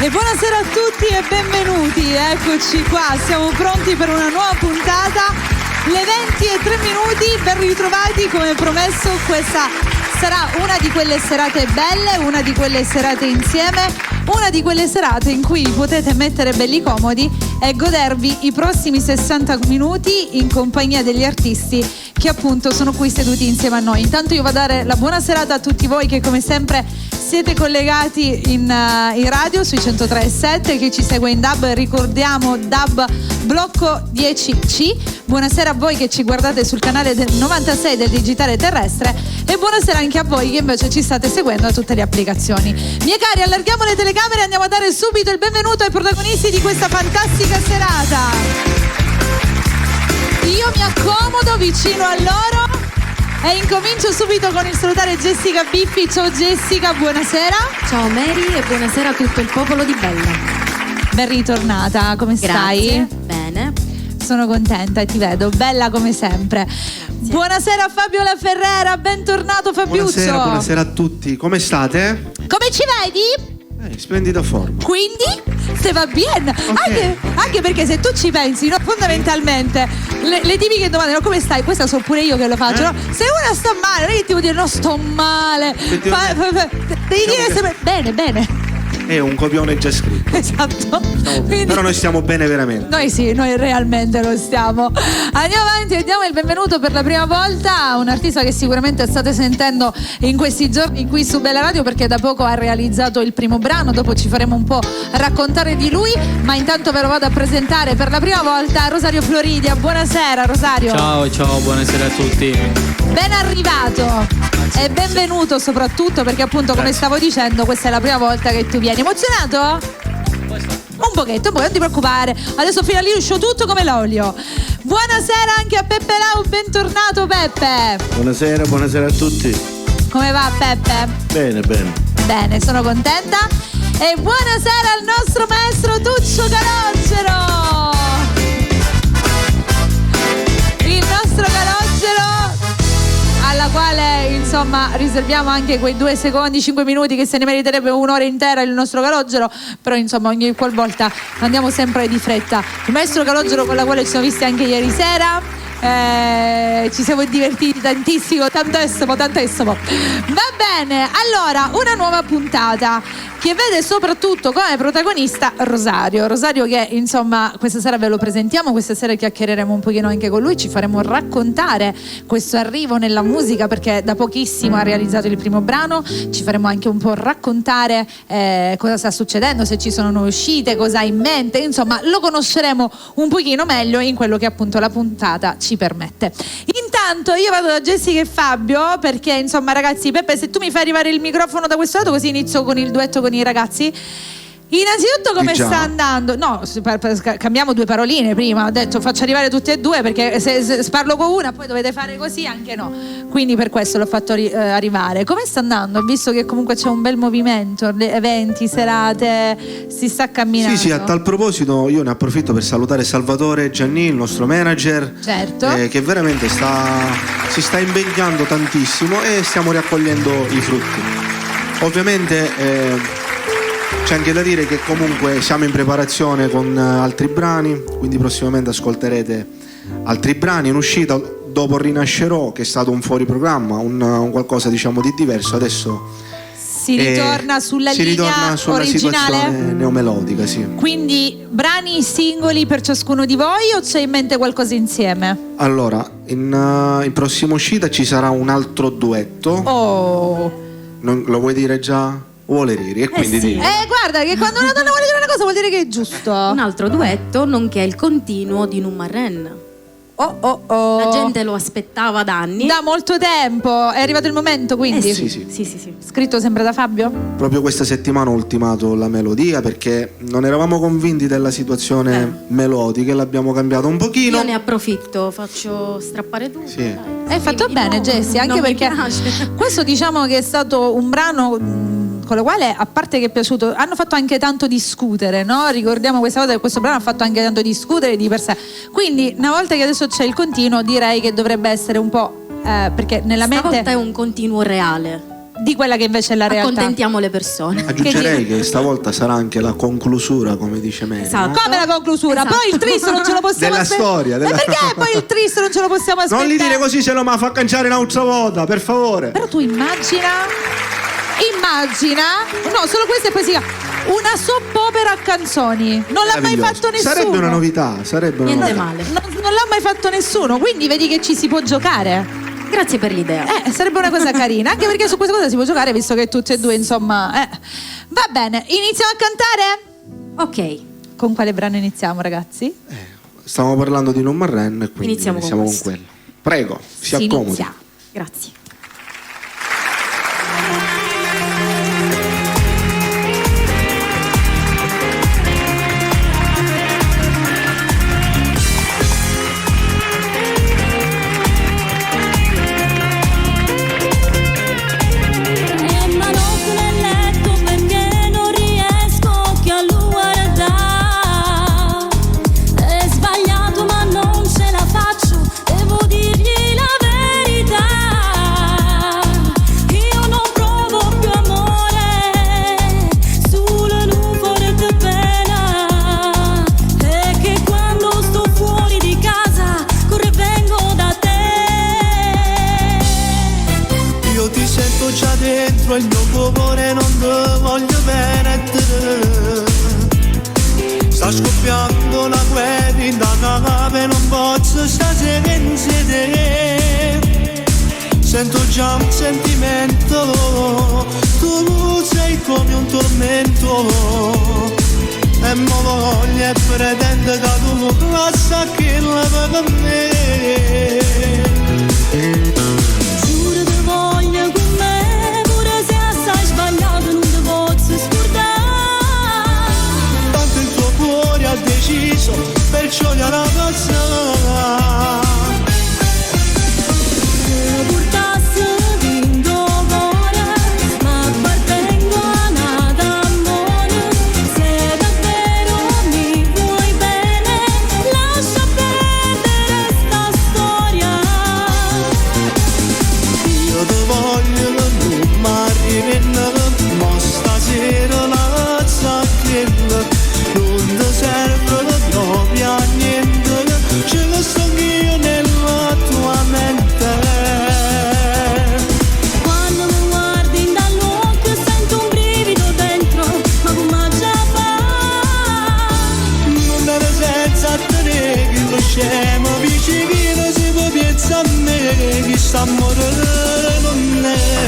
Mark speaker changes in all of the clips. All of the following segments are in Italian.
Speaker 1: E buonasera a tutti e benvenuti, eccoci qua, siamo pronti per una nuova puntata, le 20:03, ben ritrovati, come promesso questa sarà una di quelle serate belle, una di quelle serate insieme, una di quelle serate in cui potete mettere belli comodi e godervi i prossimi 60 minuti in compagnia degli artisti che appunto sono qui seduti insieme a noi. Intanto io vado a dare la buona serata a tutti voi che come sempre siete collegati in radio sui 103.7, che ci segue in DAB, ricordiamo DAB blocco 10C. Buonasera a voi che ci guardate sul canale del 96 del digitale terrestre e buonasera anche a voi che invece ci state seguendo da tutte le applicazioni. Miei cari, allarghiamo le telecamere e andiamo a dare subito il benvenuto ai protagonisti di questa fantastica serata. Io mi accomodo vicino a loro e incomincio subito con il salutare Jessica Biffi. Ciao Jessica, buonasera.
Speaker 2: Ciao Mary e buonasera a tutto il popolo di Bella.
Speaker 1: Ben ritornata, come stai?
Speaker 2: Grazie, bene.
Speaker 1: Sono contenta e ti vedo, bella come sempre. Grazie. Buonasera Fabio La Ferrera, bentornato Fabiuzzo.
Speaker 3: Buonasera a tutti, come state?
Speaker 1: Come ci vedi?
Speaker 3: Splendida forma.
Speaker 1: Quindi? Se va bene.
Speaker 3: Okay.
Speaker 1: Anche perché se tu ci pensi, no, fondamentalmente le tipiche domande, no, come stai? Questa so pure io che lo faccio, no? Se una sta male, non è che ti vuol dire no, sto male. Devi dire sempre bene.
Speaker 3: È un copione già scritto.
Speaker 1: Esatto.
Speaker 3: Quindi, però noi stiamo bene veramente.
Speaker 1: Noi realmente lo stiamo. Andiamo avanti e diamo il benvenuto per la prima volta a un artista che sicuramente state sentendo in questi giorni qui su Bella Radio, perché da poco ha realizzato il primo brano, dopo ci faremo un po' raccontare di lui, ma intanto ve lo vado a presentare per la prima volta Rosario Floridia. Buonasera Rosario.
Speaker 4: Ciao, buonasera a tutti.
Speaker 1: Ben arrivato e benvenuto soprattutto perché appunto come stavo dicendo questa è la prima volta che tu vieni. Emozionato? Un pochetto, non ti preoccupare, adesso fino all'uscio tutto come l'olio. Buonasera anche a Peppe Lau, bentornato Peppe.
Speaker 5: Buonasera a tutti.
Speaker 1: Come va Peppe?
Speaker 5: Bene,
Speaker 1: sono contenta. E buonasera al nostro maestro Tuccio Calogero. Il nostro Calogero, alla quale insomma riserviamo anche quei 2 secondi, 5 minuti che se ne meriterebbe un'ora intera il nostro Calogero, però insomma ogni qualvolta andiamo sempre di fretta. Il maestro Calogero con la quale ci siamo visti anche ieri sera, ci siamo divertiti tantissimo. Va bene, allora una nuova puntata che vede soprattutto come protagonista Rosario che insomma questa sera ve lo presentiamo, questa sera chiacchiereremo un pochino anche con lui, ci faremo raccontare questo arrivo nella musica perché da pochissimo ha realizzato il primo brano, ci faremo anche un po' raccontare cosa sta succedendo, se ci sono nuove uscite, cosa ha in mente, insomma lo conosceremo un pochino meglio in quello che appunto la puntata ci permette. Intanto io vado da Jessica e Fabio perché insomma ragazzi, Peppe, se tu mi fai arrivare il microfono da questo lato così inizio con il duetto con i ragazzi. Innanzitutto come sta andando? No, cambiamo 2 paroline prima, ho detto faccio arrivare tutte e 2 perché se parlo con una poi dovete fare così anche no, quindi per questo l'ho fatto arrivare. Come sta andando? Visto che comunque c'è un bel movimento, eventi, serate, si sta camminando.
Speaker 3: Sì, a tal proposito io ne approfitto per salutare Salvatore Gianni, il nostro manager,
Speaker 1: certo.
Speaker 3: Che veramente si sta impegnando tantissimo e stiamo raccogliendo i frutti. Ovviamente c'è anche da dire che comunque siamo in preparazione con altri brani, quindi prossimamente ascolterete altri brani in uscita. Dopo Rinascerò, che è stato un fuori programma, un qualcosa diciamo di diverso, adesso
Speaker 1: si ritorna sulla linea originale,
Speaker 3: situazione neomelodica, sì.
Speaker 1: Quindi brani singoli per ciascuno di voi o c'è in mente qualcosa insieme?
Speaker 3: Allora, in prossima uscita ci sarà un altro duetto.
Speaker 1: Oh,
Speaker 3: lo vuoi dire già? Vuole riri e quindi
Speaker 2: sì.
Speaker 1: Guarda che quando una donna vuole dire una cosa vuol dire che è giusto.
Speaker 2: Un altro duetto, nonché il continuo di Numarren.
Speaker 1: Oh.
Speaker 2: La gente lo aspettava da anni.
Speaker 1: Da molto tempo. È arrivato il momento quindi?
Speaker 2: Sì.
Speaker 1: Scritto sempre da Fabio?
Speaker 3: Proprio questa settimana ho ultimato la melodia perché non eravamo convinti della situazione melodica e l'abbiamo cambiato un pochino.
Speaker 2: Io ne approfitto, faccio strappare tutto.
Speaker 3: Sì.
Speaker 1: Hai fatto bene Jessie, anche perché questo diciamo che è stato un brano con la quale, a parte che è piaciuto, hanno fatto anche tanto discutere, no? Ricordiamo questa volta che questo brano ha fatto anche tanto discutere di per sé. Quindi una volta che adesso c'è il continuo, direi che dovrebbe essere un po' perché nella mente
Speaker 2: stavolta è un continuo reale.
Speaker 1: di quella che invece è la realtà.
Speaker 2: Accontentiamo le persone.
Speaker 3: Aggiungerei che stavolta sarà anche la conclusura, come dice Mary.
Speaker 2: Esatto.
Speaker 1: Come la conclusura?
Speaker 2: Esatto.
Speaker 1: Poi il tris non ce lo possiamo
Speaker 3: Della storia,
Speaker 1: Ma perché poi il tris non ce lo possiamo aspettare?
Speaker 3: Non li dire così, se no mi fa canciare un'altra volta, per favore.
Speaker 1: Però tu immagina, no, solo questo e poi si chiama una soap opera a canzoni. Non l'ha mai fatto nessuno.
Speaker 3: Sarebbe una novità,
Speaker 2: Niente male.
Speaker 1: Non l'ha mai fatto nessuno, quindi vedi che ci si può giocare.
Speaker 2: Grazie per l'idea.
Speaker 1: Sarebbe una cosa carina, anche perché su questa cosa si può giocare, visto che tutti e due, insomma. Va bene, iniziamo a cantare?
Speaker 2: Ok.
Speaker 1: Con quale brano iniziamo, ragazzi?
Speaker 3: Stiamo parlando di Non Marren e quindi
Speaker 2: Iniziamo con
Speaker 3: con
Speaker 2: questo.
Speaker 3: quello. Prego, si accomodi.
Speaker 2: Inizia. Grazie.
Speaker 6: Il mio cuore non te voglio perdere. Sta scoppiando la guerra in da nave, non posso stare senza te. Sento già un sentimento, tu sei come un tormento. E mo voglio e pretendo che tu lascia che la per me. Giuro che voglio con me, sai sbagliato, non ti posso scordare. Tanto il tuo cuore ha deciso, perciò gliela passare. Se portassi in tuo cuore, ma appartengo a nada amore. Se davvero mi vuoi bene, lascia perdere sta storia. Io ti voglio ma mo stasera la zacchetta non ti serve proprio a niente, ce lo so io nella tua mente. Quando mi guardi dall'occhio sento un brivido dentro, ma come già fa? Non deve senza tenere che lo scemo vicino si può pensare a me che sta morendo non è.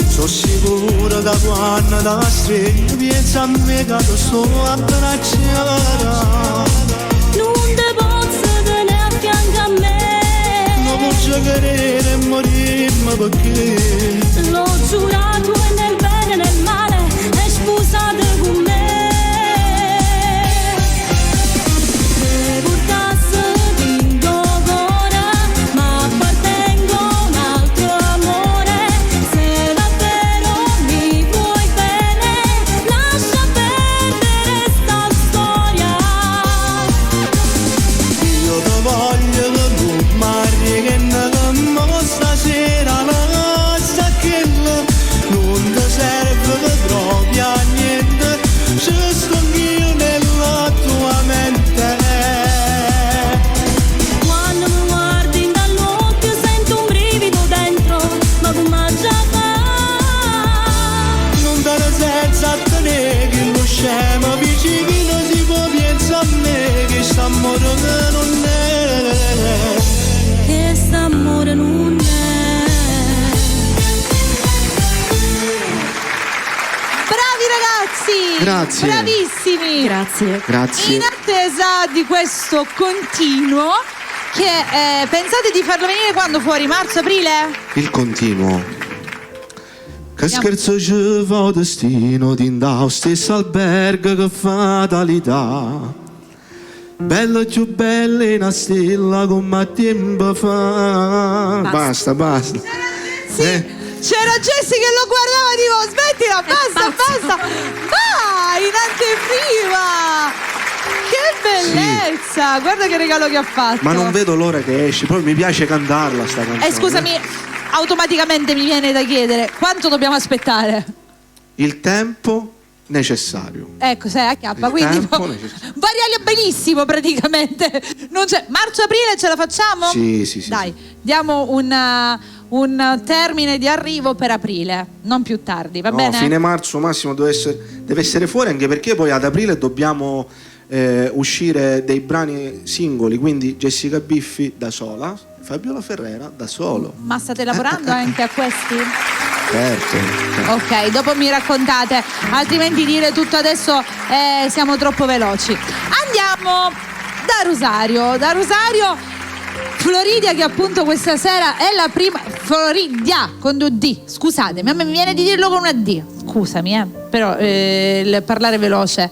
Speaker 6: Sono sicuro che quando da stringo pensa a me che ti sto abbracciando. Non ti posso tenere a fianco a me. Non posso querere e morirmi perché l'ho giurato e nel bene e nel male è sposata con me. Se portassi in tuo cuore, ma appartengo a un altro amore. Se davvero mi vuoi bene, lascia perdere sta storia. Io ti voglio che non mi che mo stasera la zacchella non ti serve proprio a niente, ci sto io nella tua mente. Quando mi guardi dall'occhio sento un brivido dentro, ma come già fa? Non dare senza tenere che lo scemo vicino si può pensare a me che sta amore non è. Che sta amore non è.
Speaker 1: Bravi ragazzi!
Speaker 3: Grazie.
Speaker 1: Bravissimi!
Speaker 2: Grazie.
Speaker 3: Grazie.
Speaker 1: In attesa di questo continuo, che pensate di farlo venire quando fuori? Marzo, aprile?
Speaker 3: Il continuo. Che scherzo ci fa destino di andare stesso albergo che fatalità. Bella più bella in una stella come tempo fa. Basta.
Speaker 1: Sì, c'era Jessie che lo guardava tipo smettila, basta. Vai, in anteprima! Che bellezza! Sì. Guarda che regalo che ha fatto.
Speaker 3: Ma non vedo l'ora che esce, poi mi piace cantarla sta canzone.
Speaker 1: Scusami, automaticamente mi viene da chiedere quanto dobbiamo aspettare?
Speaker 3: Il tempo necessario.
Speaker 1: Ecco, sei a chiappa, quindi variali benissimo praticamente. Non c'è. Marzo-aprile ce la facciamo?
Speaker 3: Sì.
Speaker 1: Dai, diamo un termine di arrivo per aprile, non più tardi, va bene?
Speaker 3: Fine marzo massimo deve essere fuori, anche perché poi ad aprile dobbiamo uscire dei brani singoli, quindi Jessica Biffi da sola, Fabiola Ferrera da solo.
Speaker 1: Ma state lavorando anche a questi?
Speaker 3: Certo.
Speaker 1: Ok, dopo mi raccontate, altrimenti dire tutto adesso siamo troppo veloci. Andiamo da Rosario, Floridia, che appunto questa sera è la prima. Floridia con 2 D, scusatemi, a me mi viene di dirlo con una D, scusami, però il parlare veloce.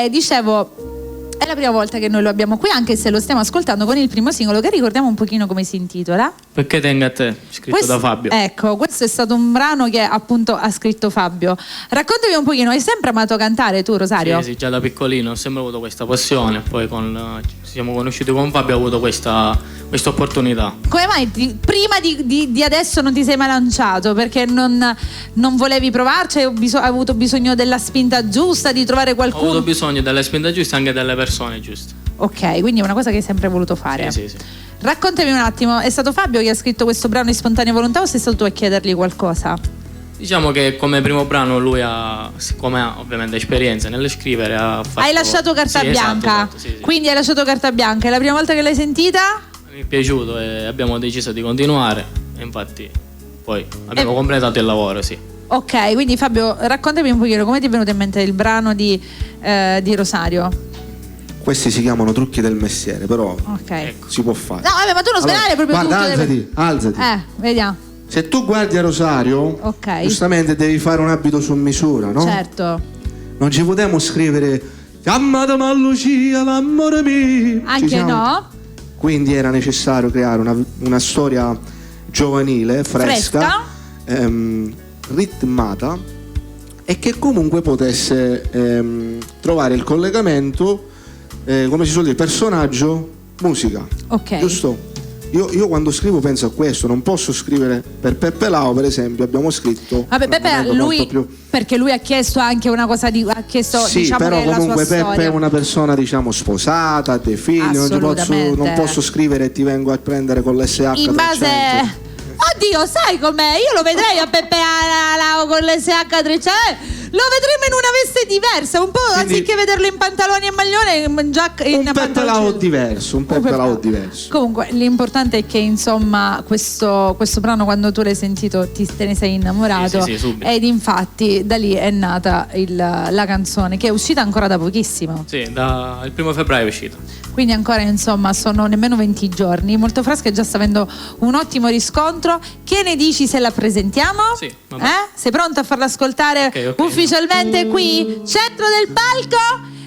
Speaker 1: Dicevo, è la prima volta che noi lo abbiamo qui, anche se lo stiamo ascoltando con il primo singolo, che ricordiamo un pochino come si intitola.
Speaker 4: Perché tenga a te, scritto da Fabio.
Speaker 1: Ecco, questo è stato un brano che appunto ha scritto Fabio. Raccontami un pochino, hai sempre amato cantare tu, Rosario?
Speaker 4: Sì, già da piccolino ho sempre avuto questa passione, poi ci siamo conosciuti con Fabio, ho avuto questa opportunità. Come
Speaker 1: mai prima di adesso non ti sei mai lanciato? Perché non volevi provarci? Hai avuto bisogno della spinta giusta, di trovare qualcuno?
Speaker 4: Ho avuto bisogno della spinta giusta e anche delle persone giuste.
Speaker 1: Ok, quindi è una cosa che hai sempre voluto fare.
Speaker 4: Sì.
Speaker 1: Raccontami un attimo, è stato Fabio che ha scritto questo brano di spontanea volontà o sei stato tu a chiedergli qualcosa?
Speaker 4: Diciamo che come primo brano lui siccome ha ovviamente esperienza nelle scrivere, ha fatto...
Speaker 1: Hai lasciato carta bianca,
Speaker 4: esatto, sì.
Speaker 1: Quindi hai lasciato carta bianca, è la prima volta che l'hai sentita?
Speaker 4: Mi è piaciuto e abbiamo deciso di continuare e infatti poi abbiamo completato il lavoro, sì.
Speaker 1: Ok, quindi Fabio, raccontami un pochino come ti è venuto in mente il brano di Rosario.
Speaker 3: Questi si chiamano trucchi del mestiere, però
Speaker 1: ecco.
Speaker 3: Si può fare.
Speaker 1: No, vabbè, ma tu non svelare proprio
Speaker 3: guarda,
Speaker 1: tutto.
Speaker 3: alzati.
Speaker 1: Vediamo.
Speaker 3: Se tu guardi a Rosario, giustamente devi fare un abito su misura, no?
Speaker 1: Certo.
Speaker 3: Non ci potremmo scrivere Chiamatemi a Lucia, l'amore mio.
Speaker 1: Anche no.
Speaker 3: Quindi era necessario creare una storia giovanile, fresca. Ritmata e che comunque potesse trovare il collegamento, come si suol dire, personaggio, musica.
Speaker 1: Ok.
Speaker 3: Giusto? Io quando scrivo penso a questo, non posso scrivere per Peppe Lau, per esempio, abbiamo scritto.
Speaker 1: Vabbè, Peppe, lui perché lui ha chiesto anche una cosa
Speaker 3: sì,
Speaker 1: diciamo,
Speaker 3: però
Speaker 1: che è
Speaker 3: comunque
Speaker 1: la sua
Speaker 3: Peppe
Speaker 1: storia.
Speaker 3: è una persona, diciamo, sposata, ha dei figli, non posso scrivere e ti vengo a prendere con l'SH
Speaker 1: in base. Oddio, sai com'è? Io lo vedrei a Peppe Lau con l'SH 300. Lo vedremo in una veste diversa, un po'. Quindi, anziché vederlo in pantaloni e maglione, in giacca, in
Speaker 3: un Peppe Lau diverso,
Speaker 1: Comunque l'importante è che insomma questo brano, quando tu l'hai sentito, te ne sei innamorato.
Speaker 4: Sì,
Speaker 1: ed infatti da lì è nata la canzone, che è uscita ancora da pochissimo.
Speaker 4: Sì, il 1° febbraio è uscita.
Speaker 1: Quindi ancora insomma sono nemmeno 20 giorni, molto fresca e già sta avendo un ottimo riscontro. Che ne dici se la presentiamo?
Speaker 4: Sì, vabbè.
Speaker 1: Sei pronta a farla ascoltare ufficialmente qui, centro del palco,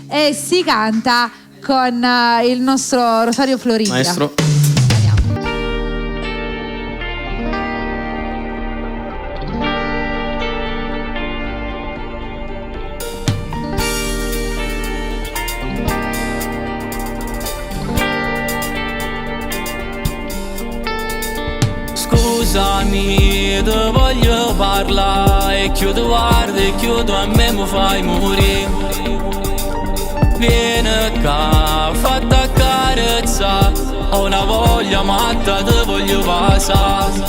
Speaker 1: e si canta con il nostro Rosario Floridia.
Speaker 4: Maestro.
Speaker 7: Scusami, ti voglio parlare e chiudo guarda e chiudo a me mi fai morire. Vieni qua, fatti accarezza, ho una voglia matta, ti voglio passare.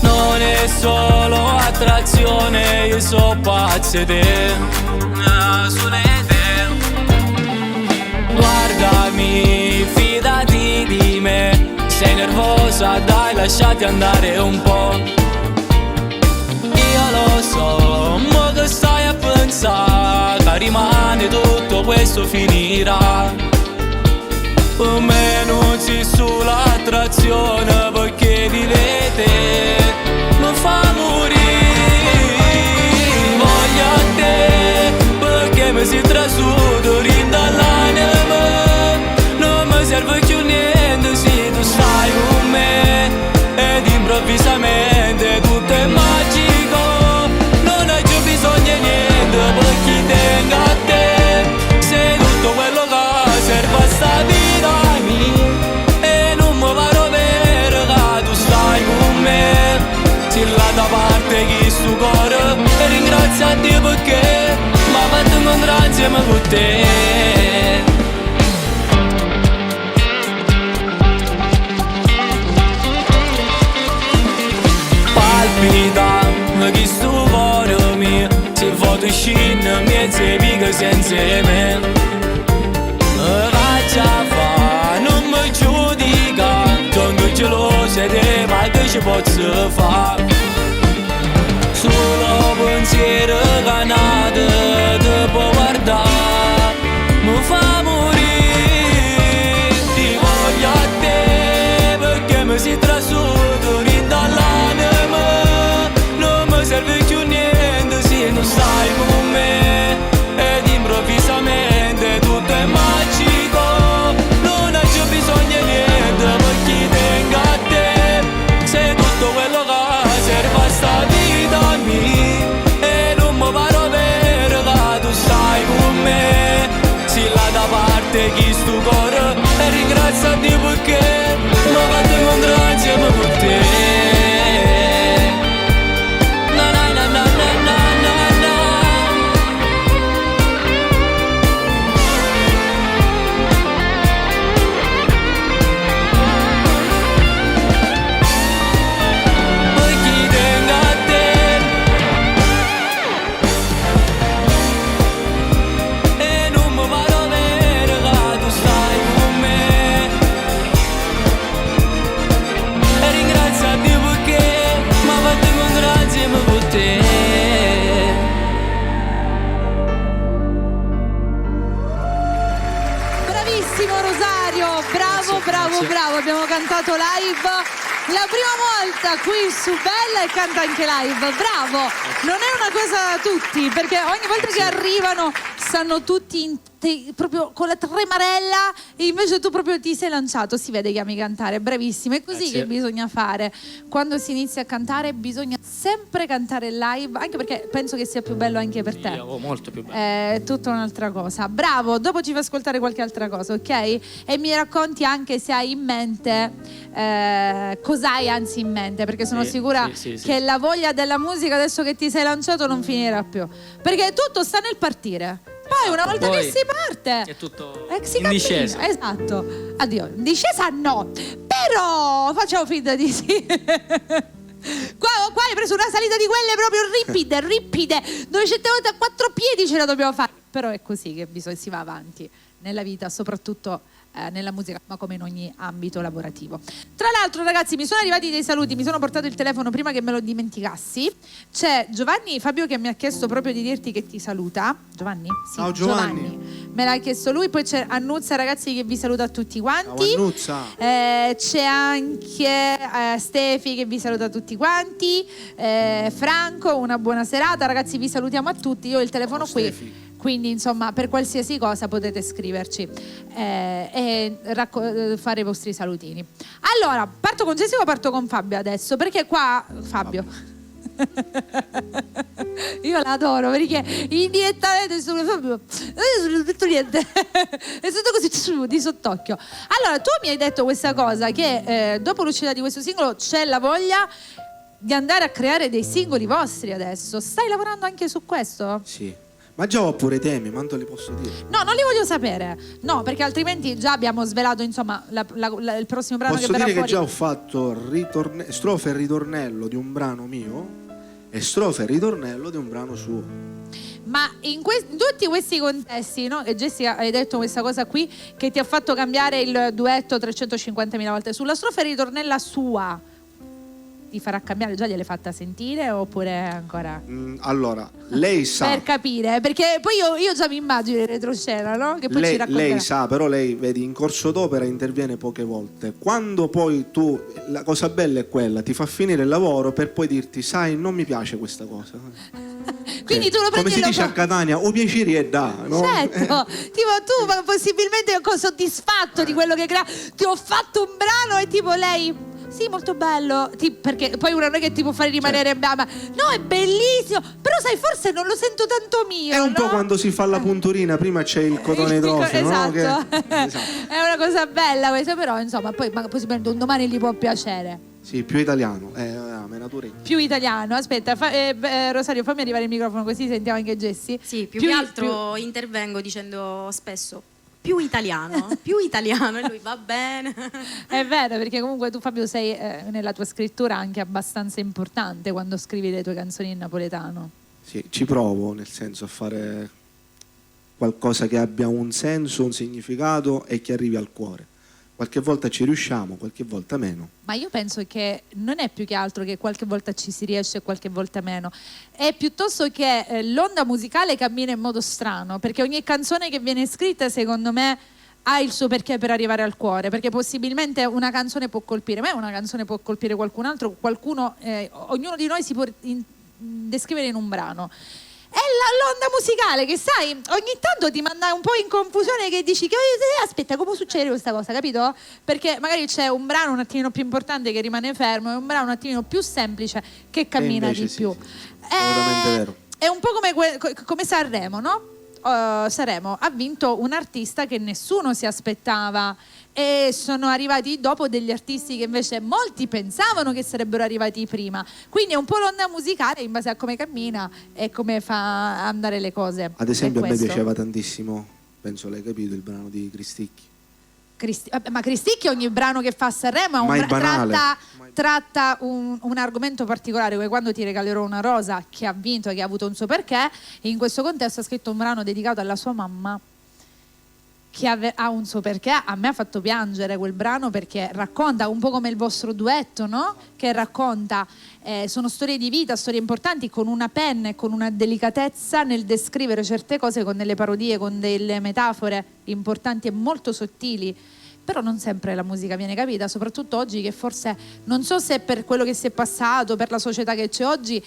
Speaker 7: Non è solo attrazione, io so pazzo di te, guardami, fidati di me. Sei nervosa, dai, lasciati andare un po'. Io lo so, ma che stai a pensare? Che rimane tutto questo finirà. Per me non c'è solo attrazione, perché vivete mi fa morire. Voglio a te, perché mi si trasuto rindall'anima. Non mi serve più niente, sì, tu stai con me. Ed improvvisamente tutto è magico. Non hai più bisogno di niente, perché te. Palpita chi sto cuore mio, se foto scina mezzo amiche senza me. Faccia fa, non mi giudica, sono gelosa di ma che ci posso fare. Solo pensiero canate ti può guardare, mi fa morire. Ti voglio a te perché mi si trasuto dall'anima. Non mi serve più niente se non stai con me. Ed improvvisamente tutto è magico, non hai più bisogno di niente perché tengo a te. Sei tutto quello che serve a sta vita mia. E non mi paro vero che tu stai con me. Si là da parte chi sto cuore e ringrazia Dio perché mi ha fatto incontrare insieme con te.
Speaker 1: Bravo, abbiamo cantato live la prima volta qui su Bella e canta anche live, bravo. Non è una cosa da tutti, perché ogni volta che arrivano stanno tutti proprio con la tremarella e invece tu proprio ti sei lanciato, si vede che ami cantare, bravissimo. È così che bisogna fare quando si inizia a cantare, bisogna sempre cantare live, anche perché penso che sia più bello anche per te.
Speaker 4: Io, molto più bello.
Speaker 1: È tutta un'altra cosa. Bravo, dopo ci fai ascoltare qualche altra cosa, ok? E mi racconti anche se hai in mente cosa hai anzi in mente, perché sono sicura che la voglia della musica adesso che ti sei lanciato non finirà più, perché tutto sta nel partire. Poi una volta che si parte
Speaker 4: è tutto
Speaker 1: si
Speaker 4: in discesa.
Speaker 1: Esatto. Addio, in discesa no, però facciamo finta di sì. Qua hai preso una salita di quelle proprio ripide, dove certe volte a 4 piedi ce la dobbiamo fare. Però è così che si va avanti nella vita, soprattutto nella musica, ma come in ogni ambito lavorativo. Tra l'altro, ragazzi, mi sono arrivati dei saluti, mi sono portato il telefono prima che me lo dimenticassi. C'è Giovanni Fabio che mi ha chiesto proprio di dirti che ti saluta. Giovanni? Sì,
Speaker 3: ciao Giovanni.
Speaker 1: Me l'ha chiesto lui. Poi c'è Annuzza, ragazzi, che vi saluta a tutti quanti.
Speaker 3: Ciao Annuzza.
Speaker 1: C'è anche Stefi che vi saluta a tutti quanti. Franco, una buona serata, ragazzi, vi salutiamo a tutti. Io ho il telefono qui. Stefi. Quindi insomma per qualsiasi cosa potete scriverci e fare i vostri salutini. Allora, parto con Jessica o parto con Fabio adesso? Perché qua Fabio io l'adoro perché indirettamente sono Fabio, non ho detto niente è stato così di sott'occhio. Allora, tu mi hai detto questa cosa che dopo l'uscita di questo singolo c'è la voglia di andare a creare dei singoli vostri adesso. Stai lavorando anche su questo?
Speaker 3: Sì. Ma già ho pure temi, ma non te li posso dire.
Speaker 1: No, non li voglio sapere. No, perché altrimenti già abbiamo svelato, insomma, il prossimo brano
Speaker 3: posso
Speaker 1: che verrà
Speaker 3: dire
Speaker 1: fuori.
Speaker 3: Che già ho fatto strofe e ritornello di un brano mio e strofe e ritornello di un brano suo.
Speaker 1: Ma in tutti questi contesti, no? E Jessica, hai detto questa cosa qui che ti ha fatto cambiare il duetto 350.000 volte. Sulla strofa e ritornella sua ti farà cambiare, già gliel'hai fatta sentire oppure ancora?
Speaker 3: Allora, lei sa.
Speaker 1: Per capire, perché poi io già mi immagino in retroscena, no? Che poi ci racconterà.
Speaker 3: Lei sa, però lei, vedi, in corso d'opera interviene poche volte. Quando poi tu, la cosa bella è quella, ti fa finire il lavoro per poi dirti, sai, non mi piace questa cosa.
Speaker 1: Quindi tu lo prendi,
Speaker 3: come si dice a Catania, o piacere è da, no?
Speaker 1: Certo, tipo tu possibilmente soddisfatto di quello che crea, ti ho fatto un brano e tipo lei... Sì, molto bello, perché poi uno non è che ti può fare rimanere ma no, è bellissimo, però sai, forse non lo sento tanto mio.
Speaker 3: È un
Speaker 1: no?
Speaker 3: po' quando si fa la punturina, prima c'è il cotone idrogeno,
Speaker 1: esatto.
Speaker 3: No? Esatto.
Speaker 1: È una cosa bella questa, però insomma poi possibilmente un domani gli può piacere.
Speaker 3: Sì, più italiano. Menature.
Speaker 1: Più italiano. Aspetta, Rosario, fammi arrivare il microfono così sentiamo anche Jessie.
Speaker 2: Sì, più che altro intervengo dicendo spesso più italiano e lui va bene.
Speaker 1: È vero, perché comunque tu, Fabio, sei nella tua scrittura anche abbastanza importante quando scrivi le tue canzoni in napoletano.
Speaker 3: Sì, ci provo, nel senso, a fare qualcosa che abbia un senso, un significato e che arrivi al cuore. Qualche volta ci riusciamo, qualche volta meno.
Speaker 1: Ma io penso che non è più che altro che qualche volta ci si riesce e qualche volta meno, è piuttosto che l'onda musicale cammina in modo strano, perché ogni canzone che viene scritta, secondo me, ha il suo perché per arrivare al cuore, perché possibilmente una canzone può colpire me, una canzone può colpire qualcun altro, ognuno di noi si può descrivere in un brano. È l'onda musicale che, sai, ogni tanto ti manda un po' in confusione, che dici che aspetta, come succede questa cosa, capito? Perché magari c'è un brano un attimino più importante che rimane fermo e un brano un attimino più semplice che cammina di più.
Speaker 3: Sì, assolutamente vero.
Speaker 1: È un po' come Sanremo, no? Sanremo ha vinto un artista che nessuno si aspettava e sono arrivati dopo degli artisti che invece molti pensavano che sarebbero arrivati prima, quindi è un po' l'onda musicale in base a come cammina e come fa andare le cose.
Speaker 3: Ad esempio a me piaceva tantissimo, penso l'hai capito, il brano di Cristicchi.
Speaker 1: Ma Cristicchi ogni brano che fa a Sanremo tratta un argomento particolare, come Quando ti regalerò una rosa, che ha vinto e che ha avuto un suo perché. In questo contesto ha scritto un brano dedicato alla sua mamma che ha un suo perché. A me ha fatto piangere quel brano, perché racconta un po' come il vostro duetto, no? Che racconta, sono storie di vita, storie importanti, con una penna e con una delicatezza nel descrivere certe cose, con delle parodie, con delle metafore importanti e molto sottili. Però non sempre la musica viene capita, soprattutto oggi, che forse, non so se per quello che si è passato, per la società che c'è oggi,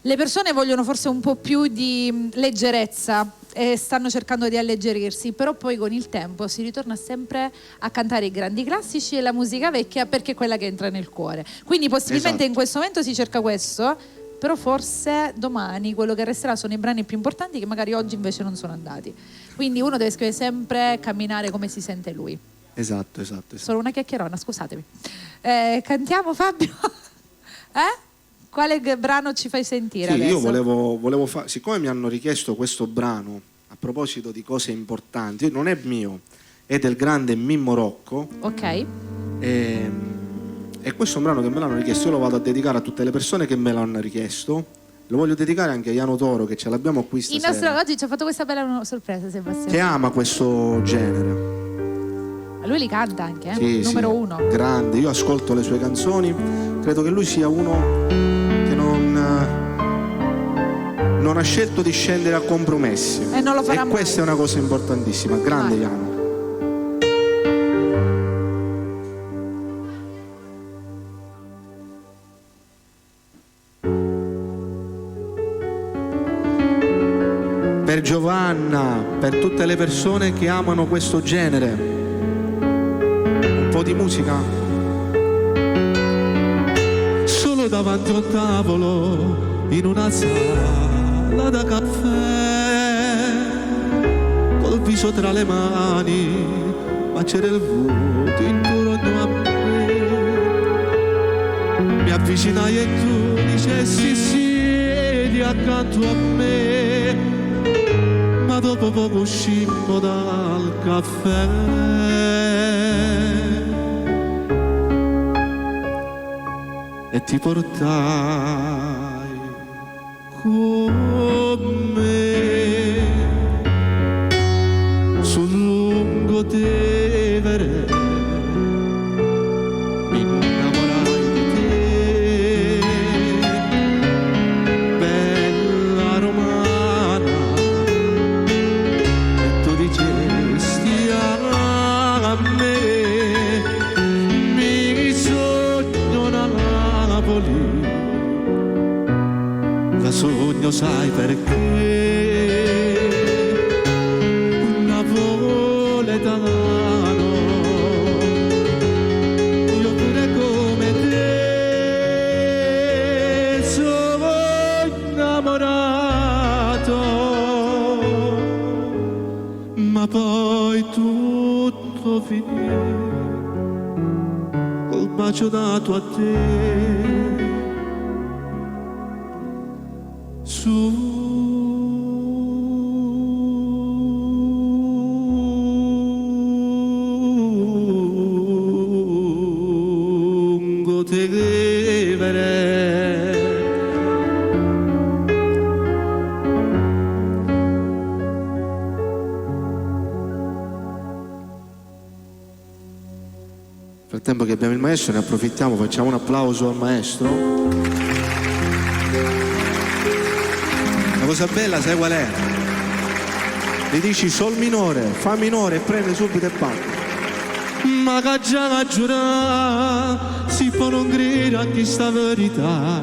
Speaker 1: le persone vogliono forse un po' più di leggerezza e stanno cercando di alleggerirsi, però poi con il tempo si ritorna sempre a cantare i grandi classici e la musica vecchia, perché è quella che entra nel cuore. Quindi possibilmente in questo momento si cerca questo, però forse domani quello che resterà sono i brani più importanti che magari oggi invece non sono andati. Quindi uno deve scrivere sempre, camminare come si sente lui.
Speaker 3: Esatto.
Speaker 1: Solo una chiacchierona, scusatemi. Cantiamo, Fabio? Quale brano ci fai sentire adesso?
Speaker 3: Io volevo fare, siccome mi hanno richiesto questo brano a proposito di cose importanti, non è mio, è del grande Mimmo Rocco.
Speaker 1: Ok.
Speaker 3: E questo è un brano che me l'hanno richiesto, io lo vado a dedicare a tutte le persone che me l'hanno richiesto. Lo voglio dedicare anche a Iano Toro, che ce l'abbiamo qui stasera.
Speaker 1: Oggi ci ha fatto questa bella sorpresa, Sebastiano.
Speaker 3: Che ama questo genere.
Speaker 1: Lui li canta anche,
Speaker 3: Sì,
Speaker 1: numero uno.
Speaker 3: Grande, io ascolto le sue canzoni, credo che lui sia uno che non ha scelto di scendere a compromessi.
Speaker 1: E non lo farà
Speaker 3: e questa
Speaker 1: mai.
Speaker 3: è una cosa importantissima, grande Iano. Per Giovanna, per tutte le persone che amano questo genere, un po' di musica. Solo davanti a un tavolo, in una sala da caffè, col viso tra le mani, ma c'era il vuoto intorno a me. Mi avvicinai e tu dicessi siedi accanto a me, ma dopo poco uscimmo dal caffè e ti portai con me sul lungotevere, mi innamorai di te, bella romana, e tu dicesti a me mi sogno Napoli, la sogno sai perché, un napoletano, io pure come te sono innamorato, ma poi tutto finì
Speaker 6: col bacio dato a te. Sungo te vivere.
Speaker 3: Nel tempo che abbiamo il maestro ne approfittiamo, facciamo un applauso al maestro. La cosa bella sai qual è? Gli dici sol minore, fa minore e prende subito e parte.
Speaker 6: Ma che già giurare si può non credere a questa verità.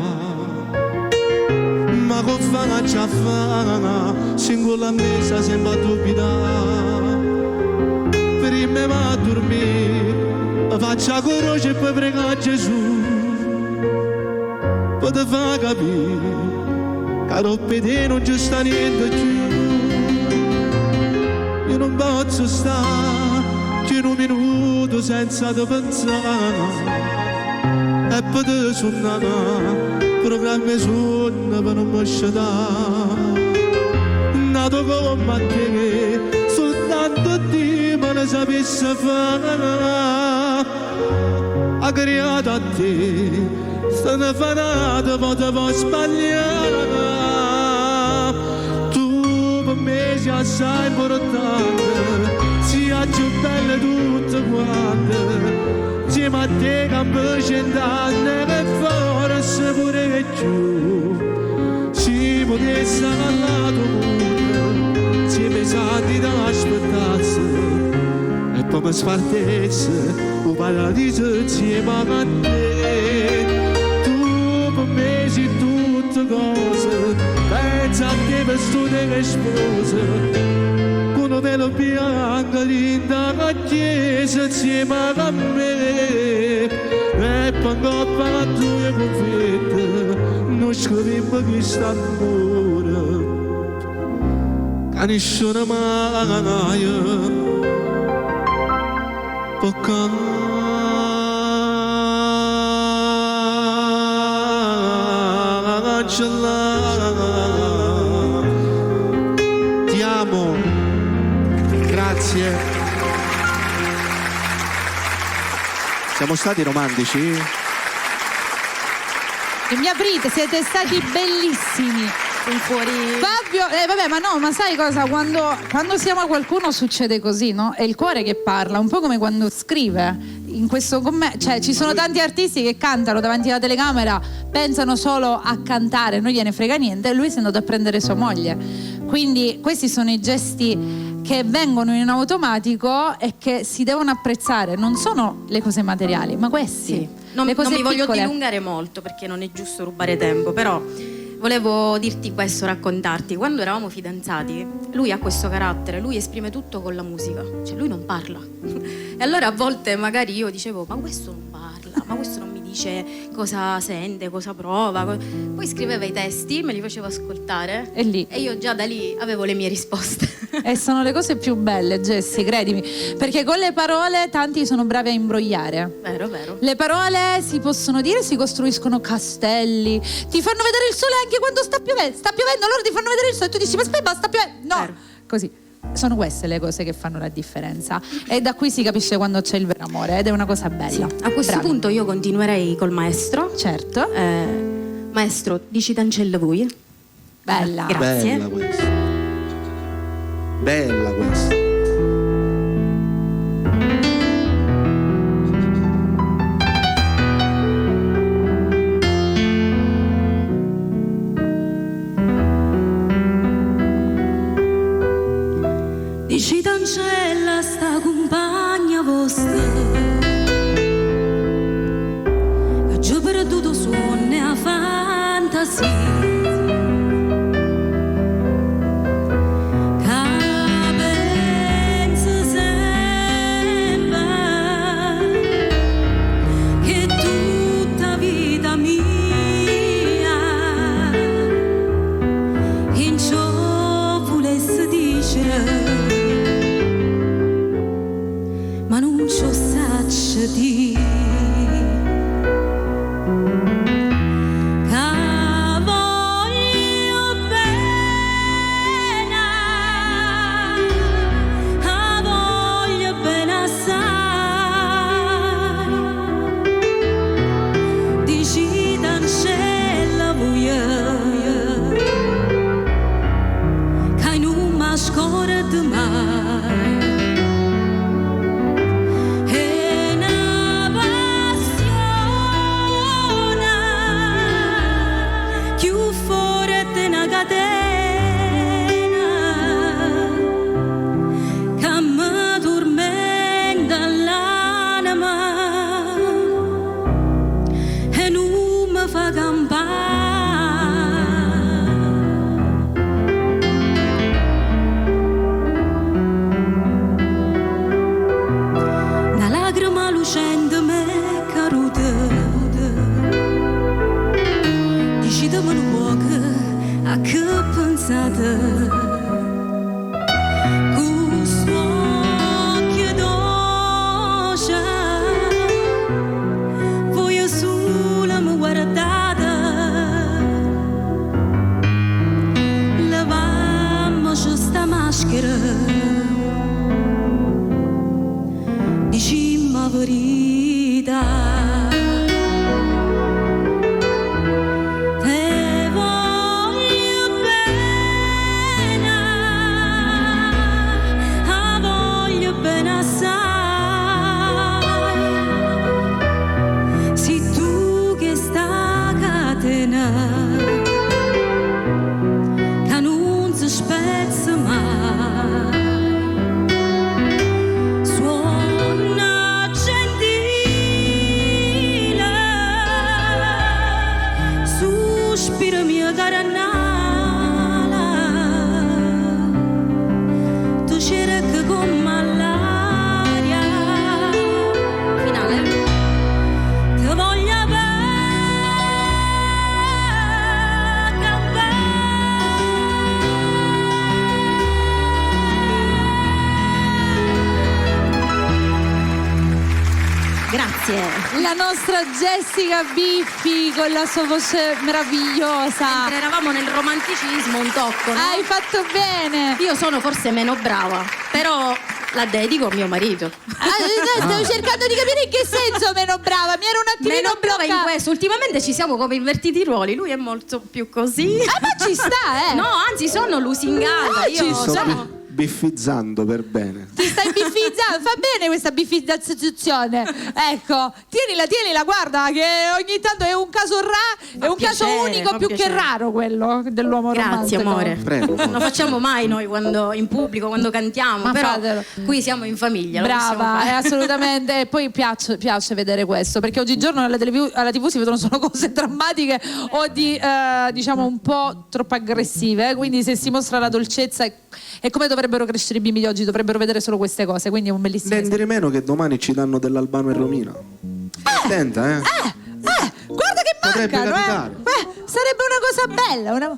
Speaker 6: Ma con fama già fama singola messa sembra dubitare. Prima va a dormire faccia la croce e poi prega Gesù per te far capire che dopo te non c'è sta niente più. Io non posso stare che un minuto senza te pensare e per te suonare programmi sonno per non mi sciatare. Nato come a te soltanto Dio me ne sapesse fare. Ha creato a te se ne fa nata potevo sbagliare. Tu per me sei assai importante, sia più bella tutte quante. Insieme a te campo 100 anni che forse pure che più si potesse parlare tuo mondo, insieme ai santi da aspettarsi e poi mi spartesse un paradiso insieme a te. Tu per me sei tutte cose, pensa a te per studiare che spose, con un velo bianco linda la chiesa insieme a me. E poi coppa la tua confetta, non scriviamo che sta amore, che nessuno mai può cancellare.
Speaker 3: Ti amo, grazie. Siamo stati romantici?
Speaker 1: E mi aprite, siete stati bellissimi.
Speaker 2: Fuori.
Speaker 1: Fabio, vabbè, ma no, ma sai cosa? Quando si ama qualcuno succede così, no? È il cuore che parla, un po' come quando scrive. In questo cioè, ci sono tanti artisti che cantano davanti alla telecamera, pensano solo a cantare, non gliene frega niente, e lui si è andato a prendere sua moglie. Quindi questi sono i gesti che vengono in automatico e che si devono apprezzare. Non sono le cose materiali, ma questi.
Speaker 2: Sì. Non
Speaker 1: le cose
Speaker 2: mi voglio
Speaker 1: piccole.
Speaker 2: dilungare molto perché non è giusto rubare tempo, però volevo dirti questo, raccontarti. Quando eravamo fidanzati, lui ha questo carattere, lui esprime tutto con la musica, cioè lui non parla. E allora a volte magari io dicevo, ma questo non parla, ma questo non mi dice cosa sente, cosa prova. Poi scriveva i testi, me li faceva ascoltare
Speaker 1: E lì.
Speaker 2: e io già da lì avevo le mie risposte.
Speaker 1: E sono le cose più belle, Jessie, credimi, perché con le parole tanti sono bravi a imbrogliare.
Speaker 2: Vero, vero.
Speaker 1: Le parole si possono dire, si costruiscono castelli, ti fanno vedere il sole anche quando sta piovendo, loro ti fanno vedere il sole e tu dici, ma aspetta, sta piovendo, no,
Speaker 2: Vero.
Speaker 1: così. Sono queste le cose che fanno la differenza e da qui si capisce quando c'è il vero amore ed è una cosa bella.
Speaker 2: A questo
Speaker 1: Bravi.
Speaker 2: punto io continuerei col maestro.
Speaker 1: Certo.
Speaker 2: Maestro, dici Tancella voi?
Speaker 1: Bella.
Speaker 2: Grazie.
Speaker 3: Bella questa. Bella questa.
Speaker 8: Dici Tancella sta compagna vostra che già perduto suone a fantasia. Ma non ci saccio di
Speaker 2: Grazie.
Speaker 1: La nostra Jessica Biffi con la sua voce meravigliosa.
Speaker 2: Mentre eravamo nel romanticismo un tocco, no?
Speaker 1: Hai fatto bene.
Speaker 2: Io sono forse meno brava, però la dedico a mio marito.
Speaker 1: Stavo cercando di capire in che senso meno brava. Mi ero un attimino
Speaker 2: Meno brava in
Speaker 1: bloccata.
Speaker 2: questo. Ultimamente ci siamo come invertiti i ruoli. Lui è molto più così.
Speaker 1: Ma ci sta,
Speaker 2: No, anzi sono lusingata. Io
Speaker 1: ci sta.
Speaker 2: sono...
Speaker 3: Biffizzando per bene.
Speaker 1: Ti stai biffizzando, fa bene questa biffizzazione. Ecco, tienila, guarda che ogni tanto è un caso è un caso unico, più che raro quello dell'uomo
Speaker 2: Grazie
Speaker 1: romantico.
Speaker 2: amore.
Speaker 3: Prego.
Speaker 2: Non lo facciamo mai noi quando in pubblico, quando cantiamo,
Speaker 1: Ma
Speaker 2: però
Speaker 1: fatelo.
Speaker 2: qui siamo in famiglia. lo possiamo
Speaker 1: Brava,
Speaker 2: fare.
Speaker 1: assolutamente. E poi piace vedere questo, perché oggigiorno alla TV si vedono solo cose drammatiche o di diciamo un po' troppo aggressive, quindi se si mostra la dolcezza è come dovrebbero crescere i bimbi di oggi, dovrebbero vedere solo queste cose, quindi è un bellissimo
Speaker 3: Niente di meno che domani ci danno dell'Albano e Romina. Attenta,
Speaker 1: guarda che
Speaker 3: Potrebbe
Speaker 1: mancano,
Speaker 3: capitare.
Speaker 1: sarebbe una cosa bella, non va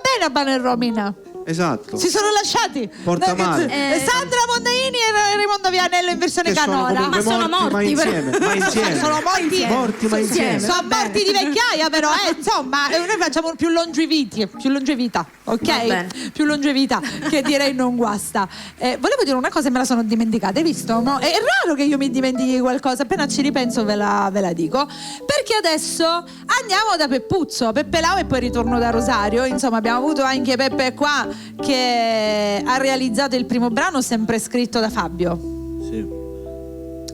Speaker 1: bene Albano e Romina.
Speaker 3: Esatto.
Speaker 1: Si sono lasciati.
Speaker 3: Porta male.
Speaker 1: Sandra Mondaini e Raimondo Vianello in versione
Speaker 3: Che sono
Speaker 1: canora.
Speaker 3: comunque
Speaker 2: Ma sono
Speaker 3: ma
Speaker 2: morti,
Speaker 3: insieme, ma insieme.
Speaker 1: Sono morti.
Speaker 3: Morti ma insieme.
Speaker 1: Sono morti di vecchiaia, però, insomma, noi facciamo più longevità, ok?
Speaker 2: Vabbè.
Speaker 1: Più longevità, che direi non guasta. Volevo dire una cosa e me la sono dimenticata, hai visto? No? È raro che io mi dimentichi qualcosa, appena ci ripenso ve la dico. Perché adesso andiamo da Peppuzzo, Peppe Lau, e poi ritorno da Rosario. Insomma, abbiamo avuto anche Peppe qua che ha realizzato il primo brano, sempre scritto da Fabio.
Speaker 5: Sì.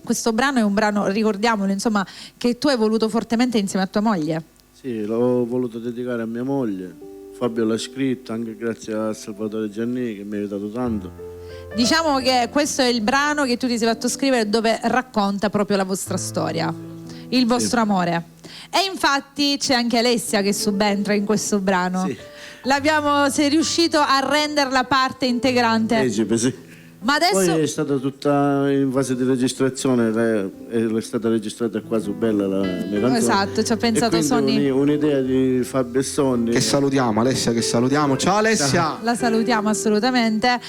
Speaker 1: Questo brano è un brano, ricordiamolo, insomma, che tu hai voluto fortemente insieme a tua moglie.
Speaker 5: Sì, l'ho voluto dedicare a mia moglie. Fabio l'ha scritto anche grazie a Salvatore Giannini che mi ha aiutato tanto.
Speaker 1: Diciamo che questo è il brano che tu ti sei fatto scrivere, dove racconta proprio la vostra storia, il vostro amore. E infatti c'è anche Alessia che subentra in questo brano.
Speaker 5: Sì.
Speaker 1: Sei riuscito a renderla parte integrante.
Speaker 5: Sì.
Speaker 1: Ma adesso
Speaker 5: Poi è stata tutta in fase di registrazione, è stata registrata qua su Bella la mia canzone.
Speaker 1: Esatto, ci ha pensato
Speaker 5: e quindi
Speaker 1: Sonny.
Speaker 5: Un'idea di Fabio e Sonny.
Speaker 3: Che salutiamo, Alessia, che salutiamo. Ciao Alessia.
Speaker 1: la salutiamo assolutamente.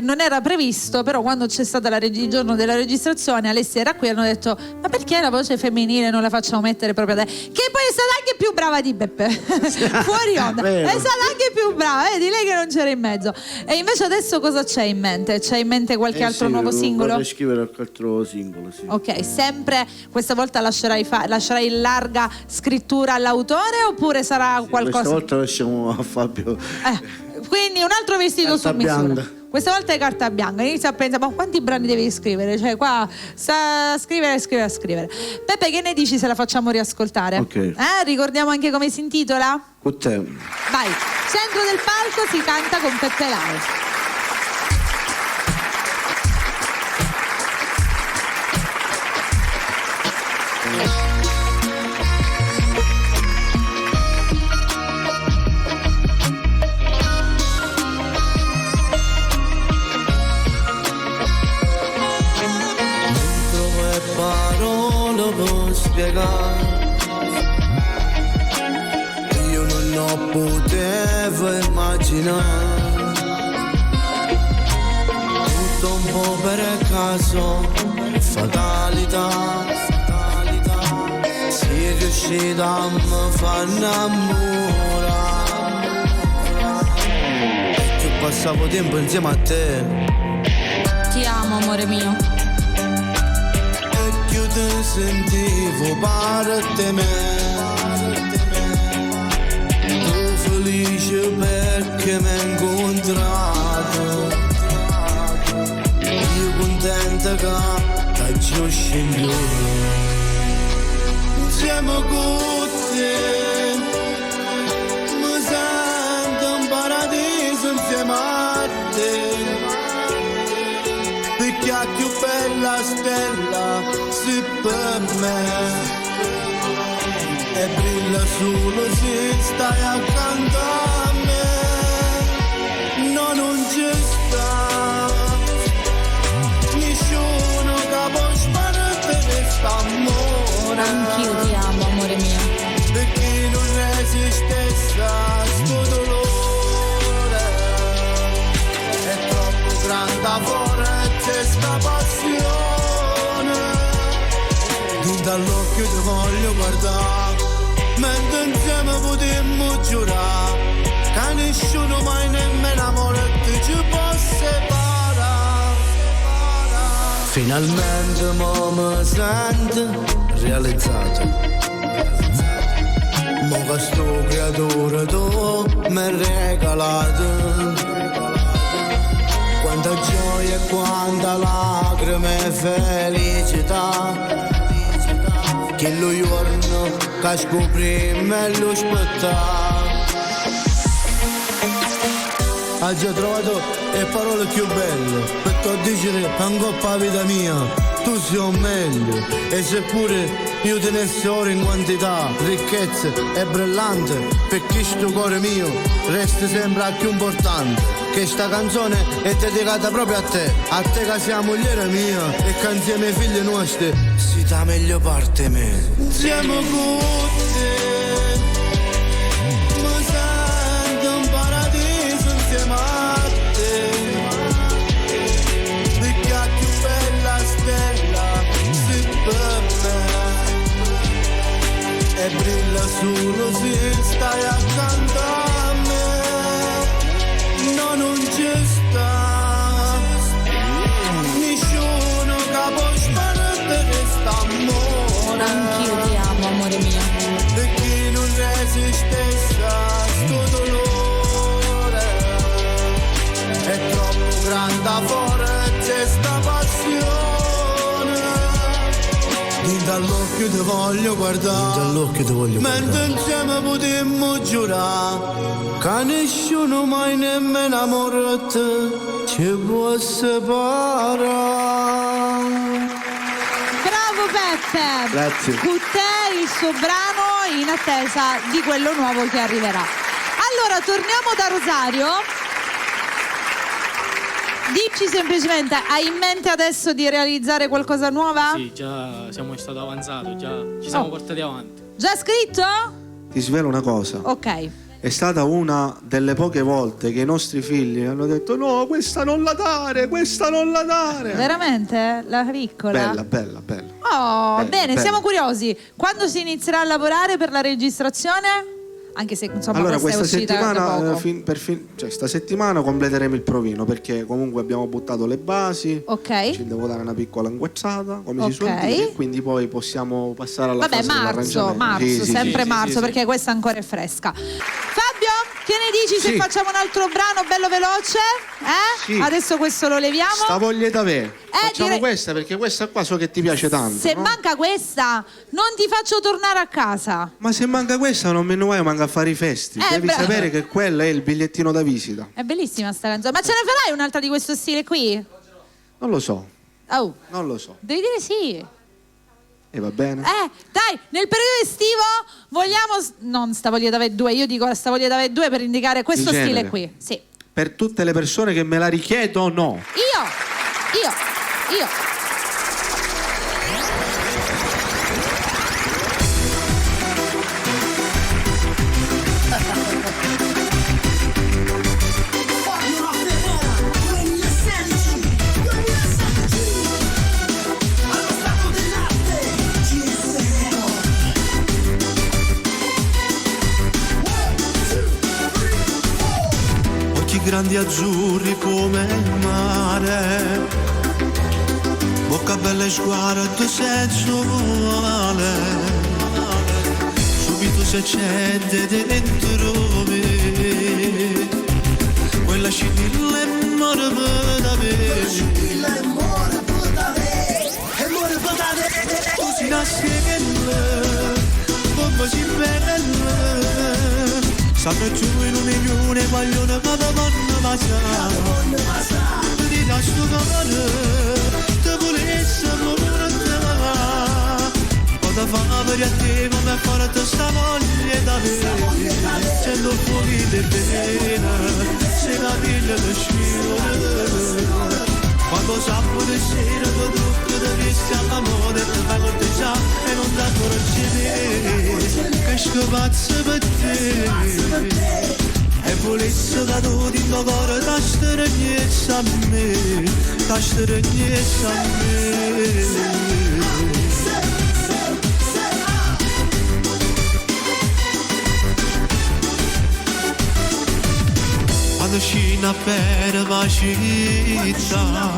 Speaker 1: Non era previsto, però quando c'è stata il giorno della registrazione, Alessia era qui e hanno detto: ma perché la voce femminile non la facciamo mettere proprio a te? Che poi è stata anche più brava di Beppe. Fuori onda.
Speaker 5: Vero.
Speaker 1: È stata anche più brava, di lei che non c'era in mezzo. E invece adesso cosa c'è in mente? C'è in mente qualche altro nuovo singolo?
Speaker 5: Vorrei scrivere qualche altro singolo, sì.
Speaker 1: Ok, sempre questa volta lascerai in larga scrittura all'autore, oppure sarà qualcosa?
Speaker 5: Questa volta lasciamo a Fabio.
Speaker 1: Quindi un altro vestito
Speaker 5: Carta
Speaker 1: su misura.
Speaker 5: bianca.
Speaker 1: Questa volta è carta bianca. Inizia a pensare: ma quanti brani devi scrivere? Cioè, qua sta a scrivere. Peppe, che ne dici se la facciamo riascoltare?
Speaker 5: Ok.
Speaker 1: Ricordiamo anche come si intitola?
Speaker 5: Con te.
Speaker 1: Vai, centro del palco, si canta con Peppe Lau.
Speaker 6: Io non potevo immaginare tutto un po' per caso, fatalità. Sei riuscita a mi far innamorare e che passavo tempo insieme a te.
Speaker 2: Ti amo amore mio.
Speaker 6: Io te sentivo parte me, tu felice perché mi hai incontrato, io contenta che ci scendo insieme con te, mi sento in paradiso insieme a te. Perché è più bella stella se per me e brilla solo se stai accanto a me. No, non ci sta nessuno che può sparare quest'amore.
Speaker 2: Anch'io ti amo amore mio.
Speaker 6: Perché non resiste a sto dolore, è troppo grande amore. Sta passione dall'occhio ti voglio guardare, mentre insieme potremmo giurare che nessuno mai nemmeno amore ci può separare. Finalmente mi sento realizzato, mo che sto creatore tu mi hai regalato quanta gioia e quanta lacrime e felicità, che lo giorno che scoprimmo e lo spettacolo. Ha già trovato le parole più belle per dire ancora la vita mia, tu sei meglio, e seppure io tenessi oro in quantità, ricchezze e brillante, perché sto cuore mio resta sempre più importante, che sta canzone è dedicata proprio a te che sei mogliere mia e che insieme ai figli nostri si dà meglio parte mia. Siamo con te, mi sento un paradiso insieme a te, perché la più bella stella si per me e brilla solo se stai accanto a me. No, non ci sta nessuno che può sparare quest'amore.
Speaker 8: Anch'io ti amo, amore mio.
Speaker 6: Perché non resistesse a sto dolore, è troppo grande forza sta passione. Dall'occhio ti voglio guardare, mentre insieme potremmo giurare che nessuno mai nemmeno amore ci può separare.
Speaker 1: Bravo Peppe!
Speaker 3: Grazie.
Speaker 1: Con te il suo brano in attesa di quello nuovo che arriverà. Allora, torniamo da Rosario. Dici semplicemente, hai in mente adesso di realizzare qualcosa nuova?
Speaker 4: Sì, già siamo stati avanzati, già ci siamo portati avanti.
Speaker 1: Già scritto?
Speaker 3: Ti svelo una cosa.
Speaker 1: Ok.
Speaker 3: È stata una delle poche volte che i nostri figli hanno detto no, questa non la dare, questa non la dare.
Speaker 1: Veramente? La piccola?
Speaker 3: Bella.
Speaker 1: Oh, bene,
Speaker 3: bella.
Speaker 1: siamo curiosi. Quando si inizierà a lavorare per la registrazione? Anche se insomma
Speaker 3: Allora
Speaker 1: questa è
Speaker 3: questa
Speaker 1: uscita da
Speaker 3: settimana,
Speaker 1: poco.
Speaker 3: sta settimana completeremo il provino, perché comunque abbiamo buttato le basi.
Speaker 1: Ok.
Speaker 3: Ci devo dare una piccola inguazzata, come si suol
Speaker 1: Ok.
Speaker 3: dire, quindi poi possiamo passare alla
Speaker 1: Vabbè,
Speaker 3: fase
Speaker 1: marzo,
Speaker 3: dell'arrangiamento. Sì,
Speaker 1: sempre
Speaker 3: sì.
Speaker 1: marzo,
Speaker 4: sì.
Speaker 1: perché questa ancora è fresca. Fabio, che ne dici se
Speaker 3: Sì.
Speaker 1: facciamo un altro brano bello veloce?
Speaker 3: Sì.
Speaker 1: Adesso questo lo leviamo.
Speaker 3: Sta voglia da te. Facciamo
Speaker 1: direi-
Speaker 3: questa, perché questa qua so che ti piace tanto.
Speaker 1: Se
Speaker 3: no?
Speaker 1: manca questa, non ti faccio tornare a casa.
Speaker 3: Ma se manca questa non me ne vai, manca a fare i festi. Devi
Speaker 1: bravo.
Speaker 3: sapere che quella è il bigliettino da visita.
Speaker 1: È bellissima sta canzone. Ma ce ne farai un'altra di questo stile qui?
Speaker 3: Non lo so,
Speaker 1: Oh,
Speaker 3: non lo so.
Speaker 1: devi dire sì.
Speaker 3: E va bene?
Speaker 1: Dai, nel periodo estivo vogliamo non sta voglia d'ave 2, io dico sta voglia d'ave 2 per indicare questo
Speaker 3: Il
Speaker 1: stile
Speaker 3: genere.
Speaker 1: qui. Sì.
Speaker 3: Per tutte le persone che me la richiedono.
Speaker 1: Io.
Speaker 6: Occhi grandi azzurri come il mare, bocca bella e sguardo sensuale, subito si accende dentro me quella scintilla e muore da me. Così nascende, come si bella. Sanno giù in un milione, vogliono che la donna va sa. Ti lascio camare, ti volesse morire te. Cosa fa per a te, come a fare questa voglia da me. Sento fuori di pena, se la piglia da scivola. Quando sapo di sera, che trucco di vista all'amore, ti fai corteggiare e non da correggere. Che scopazzo per te. E volesse da tu di tuo cuore, da stregnezza a me, da stregnezza a me. quando scina per la città,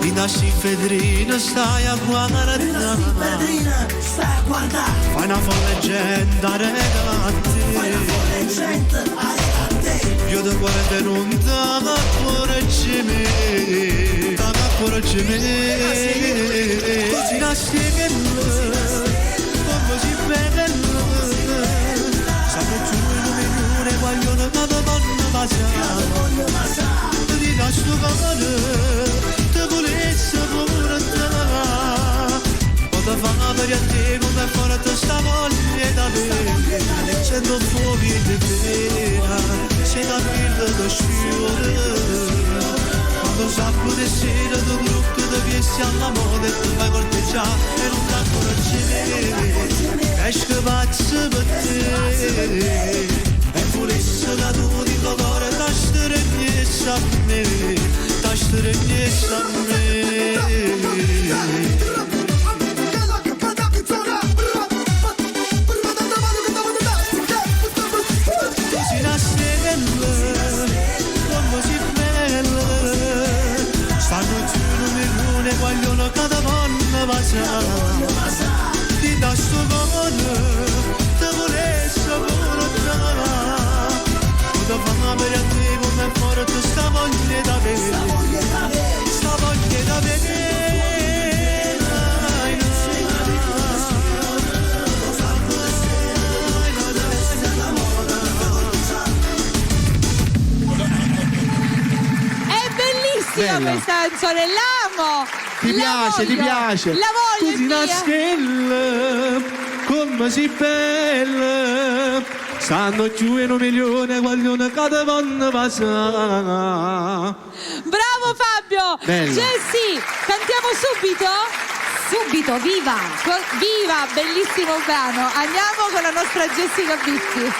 Speaker 6: in assi fedrina stai a guardare, fai una folle gente a te, io da 40 non t'amo correggimi, così nasci che come si bella, sanno giù in un milione, vogliono che ti vanno passare, ti lascio camare, ti volessi pure te, o ti fanno per a te come forte sta voglia da me, sento fuochi di vera, sei da pirla da sciore, quando sapo di sera tu gruppo di piessi alla moda e ti fai corteggiare e non ti accorgere, esce pazzo per te, e volesse da tu di colore t'astregnesse a me, t'astregnesse a me. Così la stella, come si bella, stanno giù in un milione, vogliono che ti vanno passare, ti da sto cuore, ti volessi pure te, o ti fanno per a te come forte sta voglia da vedere, sta voglia da vedere.
Speaker 1: Bellissima questa canzone, l'amo!
Speaker 6: Ti piace?
Speaker 1: La voglio
Speaker 6: così una
Speaker 1: mia.
Speaker 6: stella, come si bella, stanno giù in un milione, vogliono che ti vanno passare.
Speaker 1: Bravo Fabio!
Speaker 6: Bella.
Speaker 1: Jessie, cantiamo subito?
Speaker 2: Subito, viva!
Speaker 1: Viva, bellissimo brano. Andiamo con la nostra Jessica Bizzi.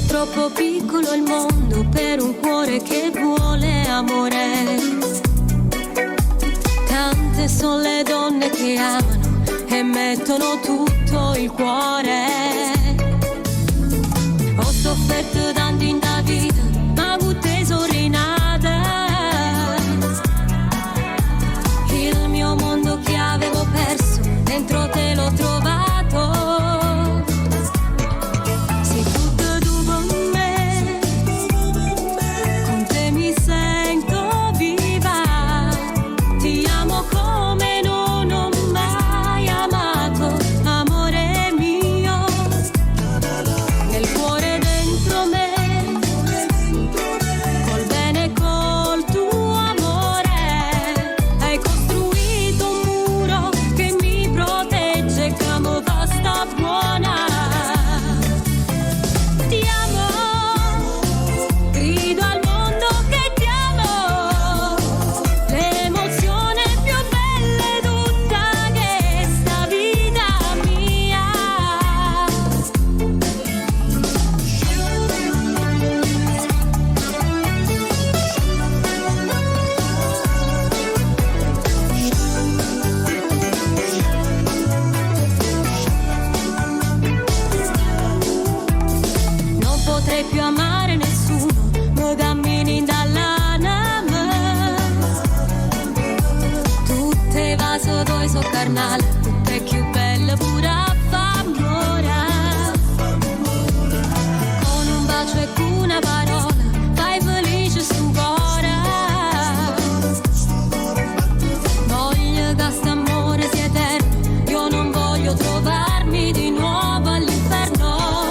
Speaker 9: Troppo piccolo il mondo per un cuore che vuole amore. Tante sono le donne che amano e mettono tutto il cuore. Ho sofferto tanto in da vita, ma con te sono rinata. Il mio mondo che avevo perso, dentro te l'ho trovato. È più bella pure a famiglia. Con un bacio e con una parola fai felice sto cuore. Voglio che st'amore sia eterno, io non voglio trovarmi di nuovo all'inferno.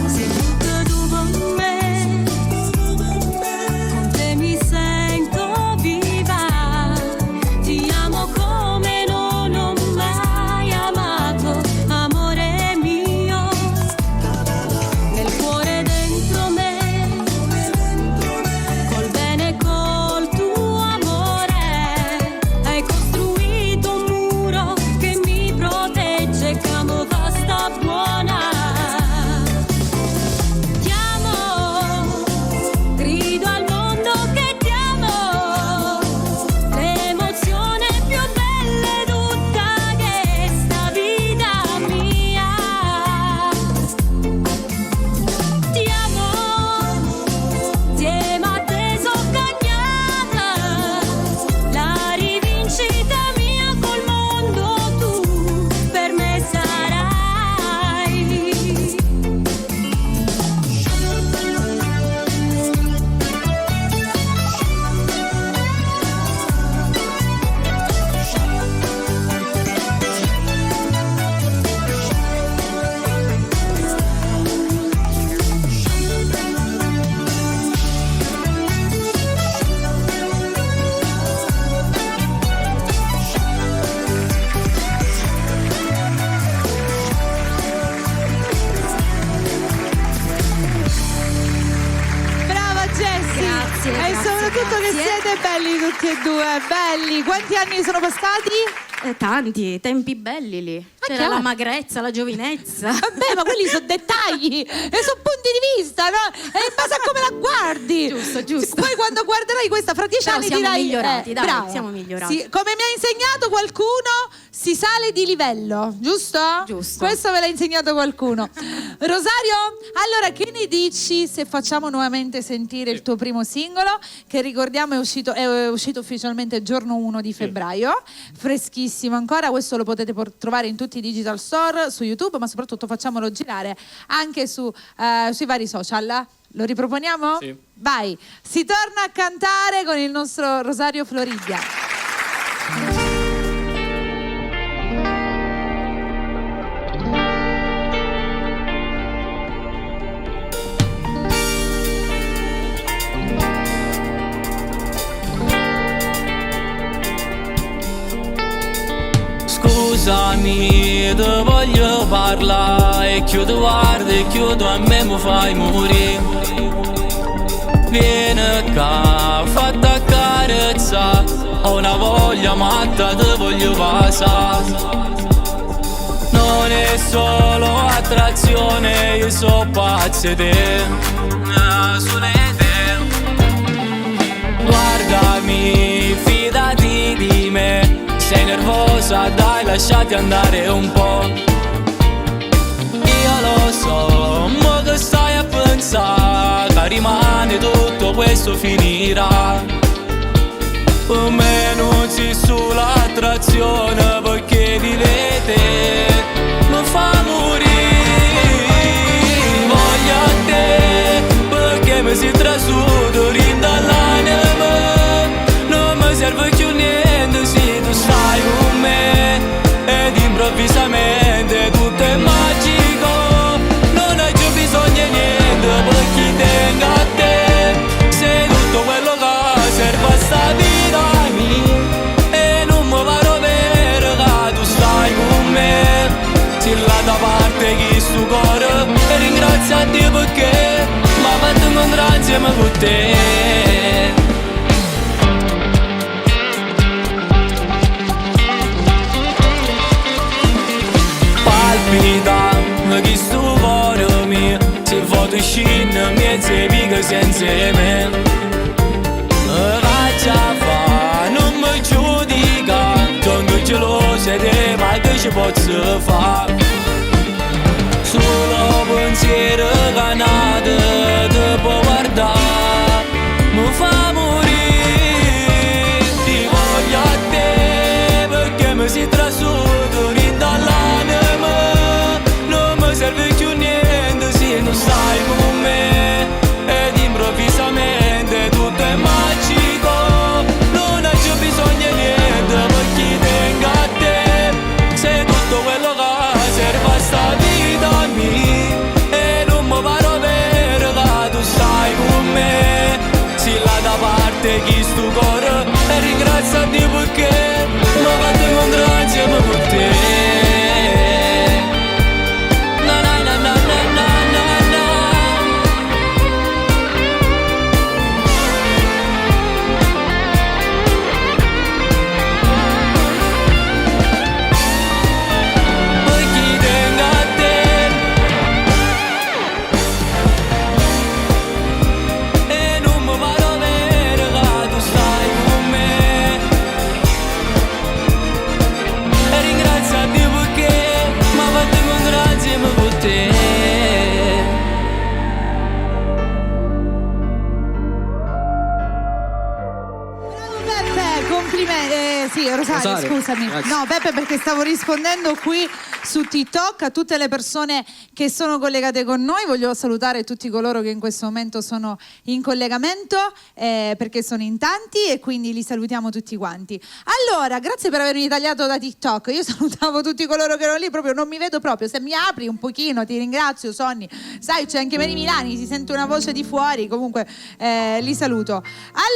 Speaker 9: Sei tutta tu con me, con te mi sento viva. Ti amo come non ho mai
Speaker 1: soprattutto che
Speaker 2: grazie.
Speaker 1: siete belli tutti e due, belli. Quanti anni sono passati?
Speaker 2: Tanti, tempi belli lì. C'era
Speaker 1: chiaro.
Speaker 2: la magrezza, la giovinezza.
Speaker 1: Vabbè, ma quelli sono dettagli e sono punti di vista, no? È in base a come la guardi.
Speaker 2: Giusto.
Speaker 1: Poi quando guarderai questa fra 10
Speaker 2: Però
Speaker 1: anni
Speaker 2: siamo
Speaker 1: dirai
Speaker 2: migliorati, dai,
Speaker 1: brava.
Speaker 2: siamo migliorati.
Speaker 1: Sì, come mi ha insegnato qualcuno, si sale di livello, giusto?
Speaker 2: Giusto.
Speaker 1: Questo ve l'ha insegnato qualcuno. Rosario, allora che ne dici se facciamo nuovamente sentire il tuo primo singolo, che ricordiamo è uscito ufficialmente il giorno 1 di febbraio, freschissimo ancora, questo lo potete trovare in tutti i digital store, su YouTube, ma soprattutto facciamolo girare anche sui vari social. Lo riproponiamo?
Speaker 4: Sì.
Speaker 1: Vai, si torna a cantare con il nostro Rosario Floridia.
Speaker 7: Scusami, ti voglio parlare e chiudo guarda e chiudo a me mi fai morire. Vieni qua, fatta accarezza, ho una voglia matta, ti voglio passare. Non è solo attrazione, io so pazzo di te, solo te. Guardami, fidati di me. Sei nervosa, dai lasciati andare un po'. Io lo so, mo che stai a pensare che rimane tutto questo finirà. Per me non c'è solo attrazione perché vivete mi fa morire. Voglio a te perché mi si trasuto rindall'anima. Non mi serve più niente se tu stai con me ed improvvisamente tutto è magico. Non hai più bisogno di niente perché tengo a te. Sei tutto quello che serve a sta vita mia e non mi paro vero che tu stai con me. Sei là da parte chi sto cuore e ringrazio a Dio perché mi ha fatto incontrare insieme con te. Palpita chi sto cuore mio, se foto scina mezzo amiche senza me. Faccia fa, non mi giudica, sono gelosa di te, ma che ci posso fare? Solo pensiero canate ti può guardare, mi fa morire. Ti voglio a te perché mi si trasuto rindall'anima. Non mi serve più niente se non stai con me ed improvvisamente tutto è magico. Non hai più bisogno di niente perché tengo a te. Sei tutto quello che serve a sta vita mia e non mi paro vero che tu stai con me. Sei là da parte chi sto cuore e ringrazio a Dio perché mi ha fatto incontrare insieme con te. Na na na na na na na. Perché tengo a te e non mi paro vero che tu stai con me. E ringrazio a Dio perché mi ha fatto incontrare insieme con te.
Speaker 1: Peppe, complimenti. Sì, Rosario, scusami.
Speaker 10: grazie.
Speaker 1: No, Peppe, perché stavo rispondendo qui su TikTok a tutte le persone che sono collegate con noi. Voglio salutare tutti coloro che in questo momento sono in collegamento perché sono in tanti e quindi li salutiamo tutti quanti. Allora, grazie per avermi tagliato da TikTok. Io salutavo tutti coloro che erano lì, proprio non mi vedo proprio. Se mi apri un pochino, ti ringrazio, Sonny. Sai, c'è anche Mary Milani, si sente una voce di fuori, comunque li saluto.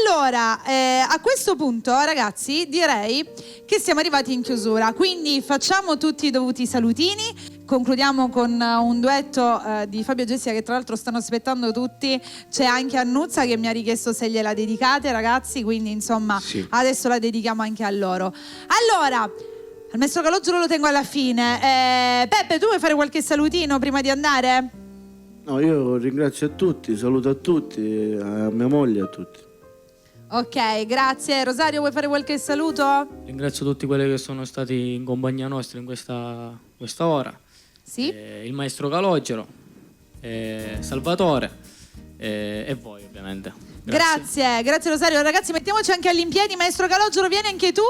Speaker 1: Allora, a questo punto, ragazzi, direi che siamo arrivati in chiusura, quindi facciamo tutti i dovuti salutini. concludiamo con un duetto di Fabio e Jessica che tra l'altro stanno aspettando tutti. C'è anche Annuzza che mi ha richiesto se gliela dedicate, ragazzi, quindi insomma
Speaker 3: Sì.
Speaker 1: adesso la dedichiamo anche a loro. Allora, al maestro Calogero lo tengo alla fine. Peppe, tu vuoi fare qualche salutino prima di andare?
Speaker 5: No, io ringrazio a tutti, saluto a tutti, a mia moglie e a tutti.
Speaker 1: Ok, grazie. Rosario, vuoi fare qualche saluto?
Speaker 4: Ringrazio tutti quelli che sono stati in compagnia nostra in questa ora.
Speaker 1: Sì.
Speaker 4: Il maestro Calogero, Salvatore e voi ovviamente.
Speaker 1: Grazie Rosario. Ragazzi, mettiamoci anche all'impiedi. Maestro Calogero, vieni anche tu,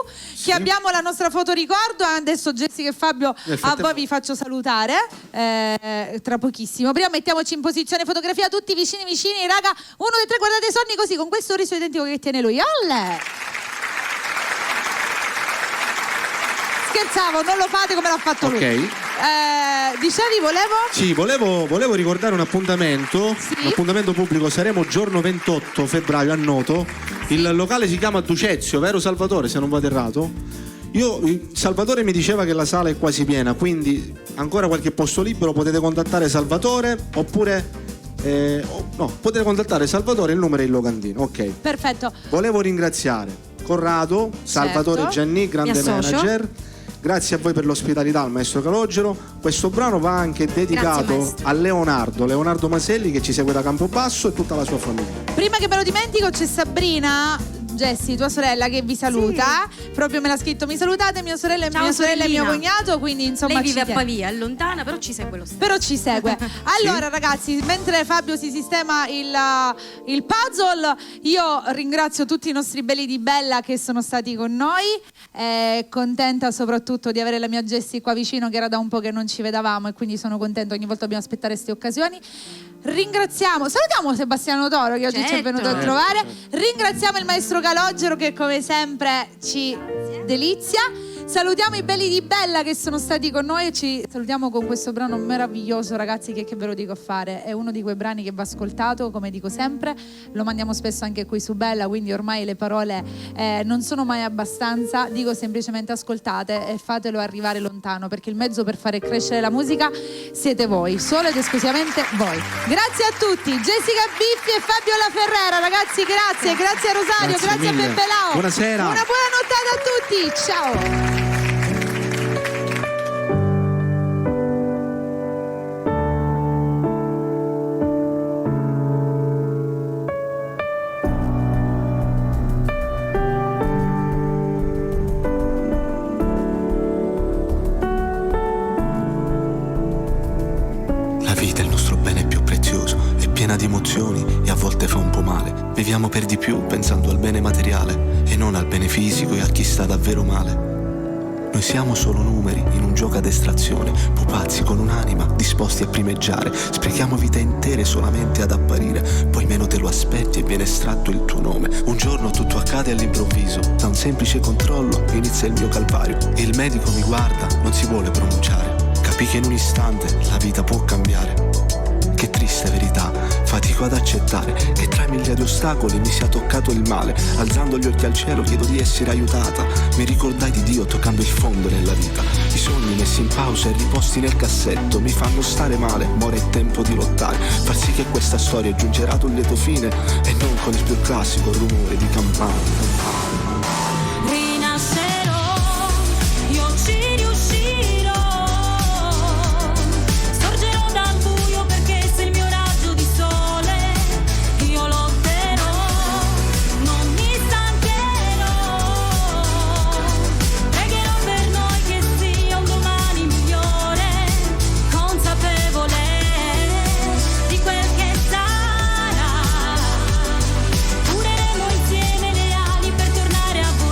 Speaker 1: che abbiamo la nostra fotoricordo. Adesso Jessica e Fabio a voi vi faccio salutare tra pochissimo. Prima mettiamoci in posizione fotografia tutti vicini, raga. 1, 2, 3, guardate Sonny così, con questo sorriso identico che tiene lui. Olle! Scherzavo, non lo fate come l'ha fatto lui.
Speaker 3: Ok.
Speaker 1: Dicevi, volevo?
Speaker 3: Sì, volevo ricordare un appuntamento.
Speaker 1: Sì.
Speaker 3: Un appuntamento pubblico. Saremo giorno 28 febbraio a Noto. Il locale si chiama Ducezio, vero Salvatore, se non vado errato? Salvatore mi diceva che la sala è quasi piena, quindi ancora qualche posto libero, potete contattare Salvatore oppure potete contattare Salvatore, il numero è il locandino. Ok.
Speaker 1: Perfetto.
Speaker 3: Volevo ringraziare Corrado, Salvatore
Speaker 1: Certo.
Speaker 3: Gianni, grande
Speaker 2: Mi associo.
Speaker 3: manager. Grazie a voi per l'ospitalità al maestro Calogero. Questo brano va anche dedicato
Speaker 2: maestro.
Speaker 3: a Leonardo Maselli, che ci segue da Campobasso, e tutta la sua famiglia.
Speaker 1: Prima che me lo dimentico, c'è Sabrina, Jessie, tua sorella, che vi saluta. Proprio me l'ha scritto: mi salutate, mia sorella e
Speaker 2: Ciao,
Speaker 1: mia sorella e mio
Speaker 2: sorellina.
Speaker 1: cognato. Quindi insomma
Speaker 2: Lei vive
Speaker 1: ci
Speaker 2: a Pavia, è lontana, però ci segue lo stesso.
Speaker 1: però ci segue. Allora ragazzi, mentre Fabio si sistema il puzzle, io ringrazio tutti i nostri belli di Bella che sono stati con noi. Contenta soprattutto di avere la mia Jessie qua vicino, che era da un po' che non ci vedavamo, e quindi sono contenta, ogni volta dobbiamo aspettare queste occasioni. Salutiamo Sebastiano Toro, che oggi ci è venuto a trovare. Ringraziamo il maestro Calogero, che come sempre ci delizia. Salutiamo i belli di Bella che sono stati con noi e ci salutiamo con questo brano meraviglioso, ragazzi, che ve lo dico a fare, è uno di quei brani che va ascoltato, come dico sempre, lo mandiamo spesso anche qui su Bella, quindi ormai le parole non sono mai abbastanza, dico semplicemente ascoltate e fatelo arrivare lontano, perché il mezzo per fare crescere la musica siete voi, solo ed esclusivamente voi. Grazie a tutti, Jessica Biffi e Fabio La Ferrera, ragazzi, grazie a Rosario, grazie a
Speaker 3: mille.
Speaker 1: Peppe Lao.
Speaker 3: Buonasera.
Speaker 1: Una buona nottata a tutti, ciao.
Speaker 10: La vita è il nostro bene più prezioso, è piena di emozioni e a volte fa un po' male. Viviamo per di più pensando al bene materiale e non al bene fisico e a chi sta davvero male. Noi siamo solo numeri in un gioco ad estrazione, pupazzi con un'anima disposti a primeggiare. Sprechiamo vite intere solamente ad apparire, poi meno te lo aspetti e viene estratto il tuo nome. Un giorno tutto accade all'improvviso, da un semplice controllo inizia il mio calvario. Il medico mi guarda, non si vuole pronunciare. Capì che in un istante la vita può cambiare. Che triste verità, fatico ad accettare che tra mille di ostacoli mi sia toccato il male. Alzando gli occhi al cielo chiedo di essere aiutata. Mi ricordai di Dio toccando il fondo nella vita. I sogni messi in pausa e riposti nel cassetto mi fanno stare male, ma ora è tempo di lottare. Far sì che questa storia giungerà ad un lieto fine e non con il più classico rumore di campane.
Speaker 9: Rinascerò, io ci riuscirò. Sorgerò dal buio perché sei il mio raggio di sole. Io lotterò, non mi stancherò. Pregherò per noi che sia un domani migliore, consapevole di quel che sarà. Cureremo insieme le ali per tornare a volare.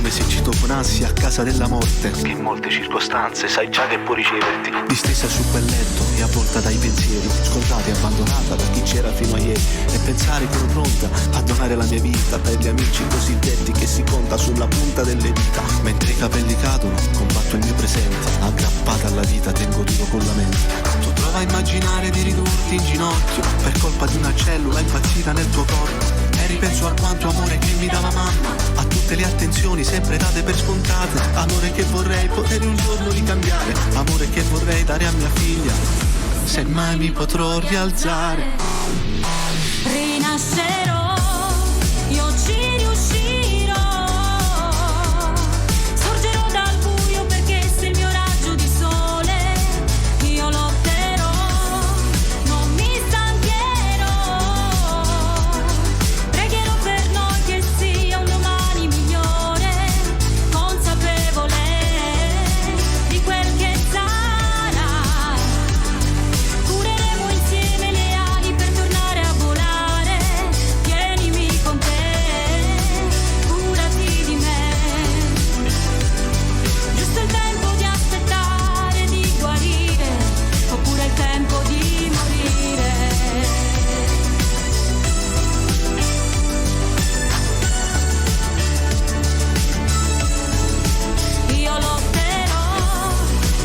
Speaker 10: come se ci toponassi a casa della morte, che in molte circostanze sai già che può riceverti. Distesa su quel letto e avvolta dai pensieri, scordata e abbandonata da chi c'era fino a ieri, e pensare che ero pronta a donare la mia vita per gli amici cosiddetti che si conta sulla punta delle dita. Mentre i capelli cadono, combatto il mio presente, aggrappata alla vita tengo duro con la mente. Tu prova a immaginare di ridurti in ginocchio per colpa di una cellula impazzita nel tuo corpo, e ripenso a quanto amore che mi dava mamma, a tutte le attenzioni sempre date per scontate, amore che vorrei poter un giorno ricambiare, amore che vorrei dare a mia figlia, se mai mi potrò rialzare.
Speaker 9: Rinascerò, io ci riuscirò, sorgerò dal buio perché sei il mio raggio di sole, io lotterò, non mi stancherò, pregherò per noi che sia un domani migliore, consapevole di quel che sarà, cureremo insieme le ali per tornare a volare, tienimi con te, curati di me, giusto il tempo di aspettare di guarire, oppure il tempo di morire. Io lotterò,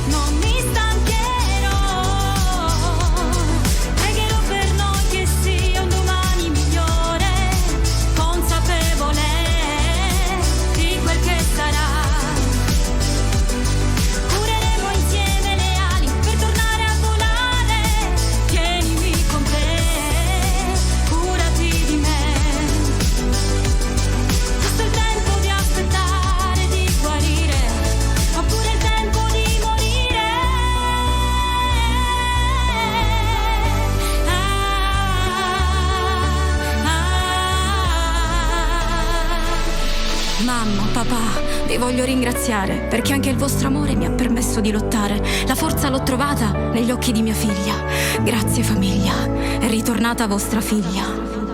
Speaker 9: non mi stancherò, pregherò per noi che sia un domani migliore, consapevole di quel che sarà, cureremo insieme le ali per tornare a volare, tienimi con te, curati di me, giusto il tempo di aspettare di guarire, oppure il tempo di morire. Mamma, papà, vi voglio ringraziare perché anche il vostro amore mi ha permesso di lottare. La forza l'ho trovata negli occhi di mia figlia. Grazie famiglia, è ritornata vostra figlia.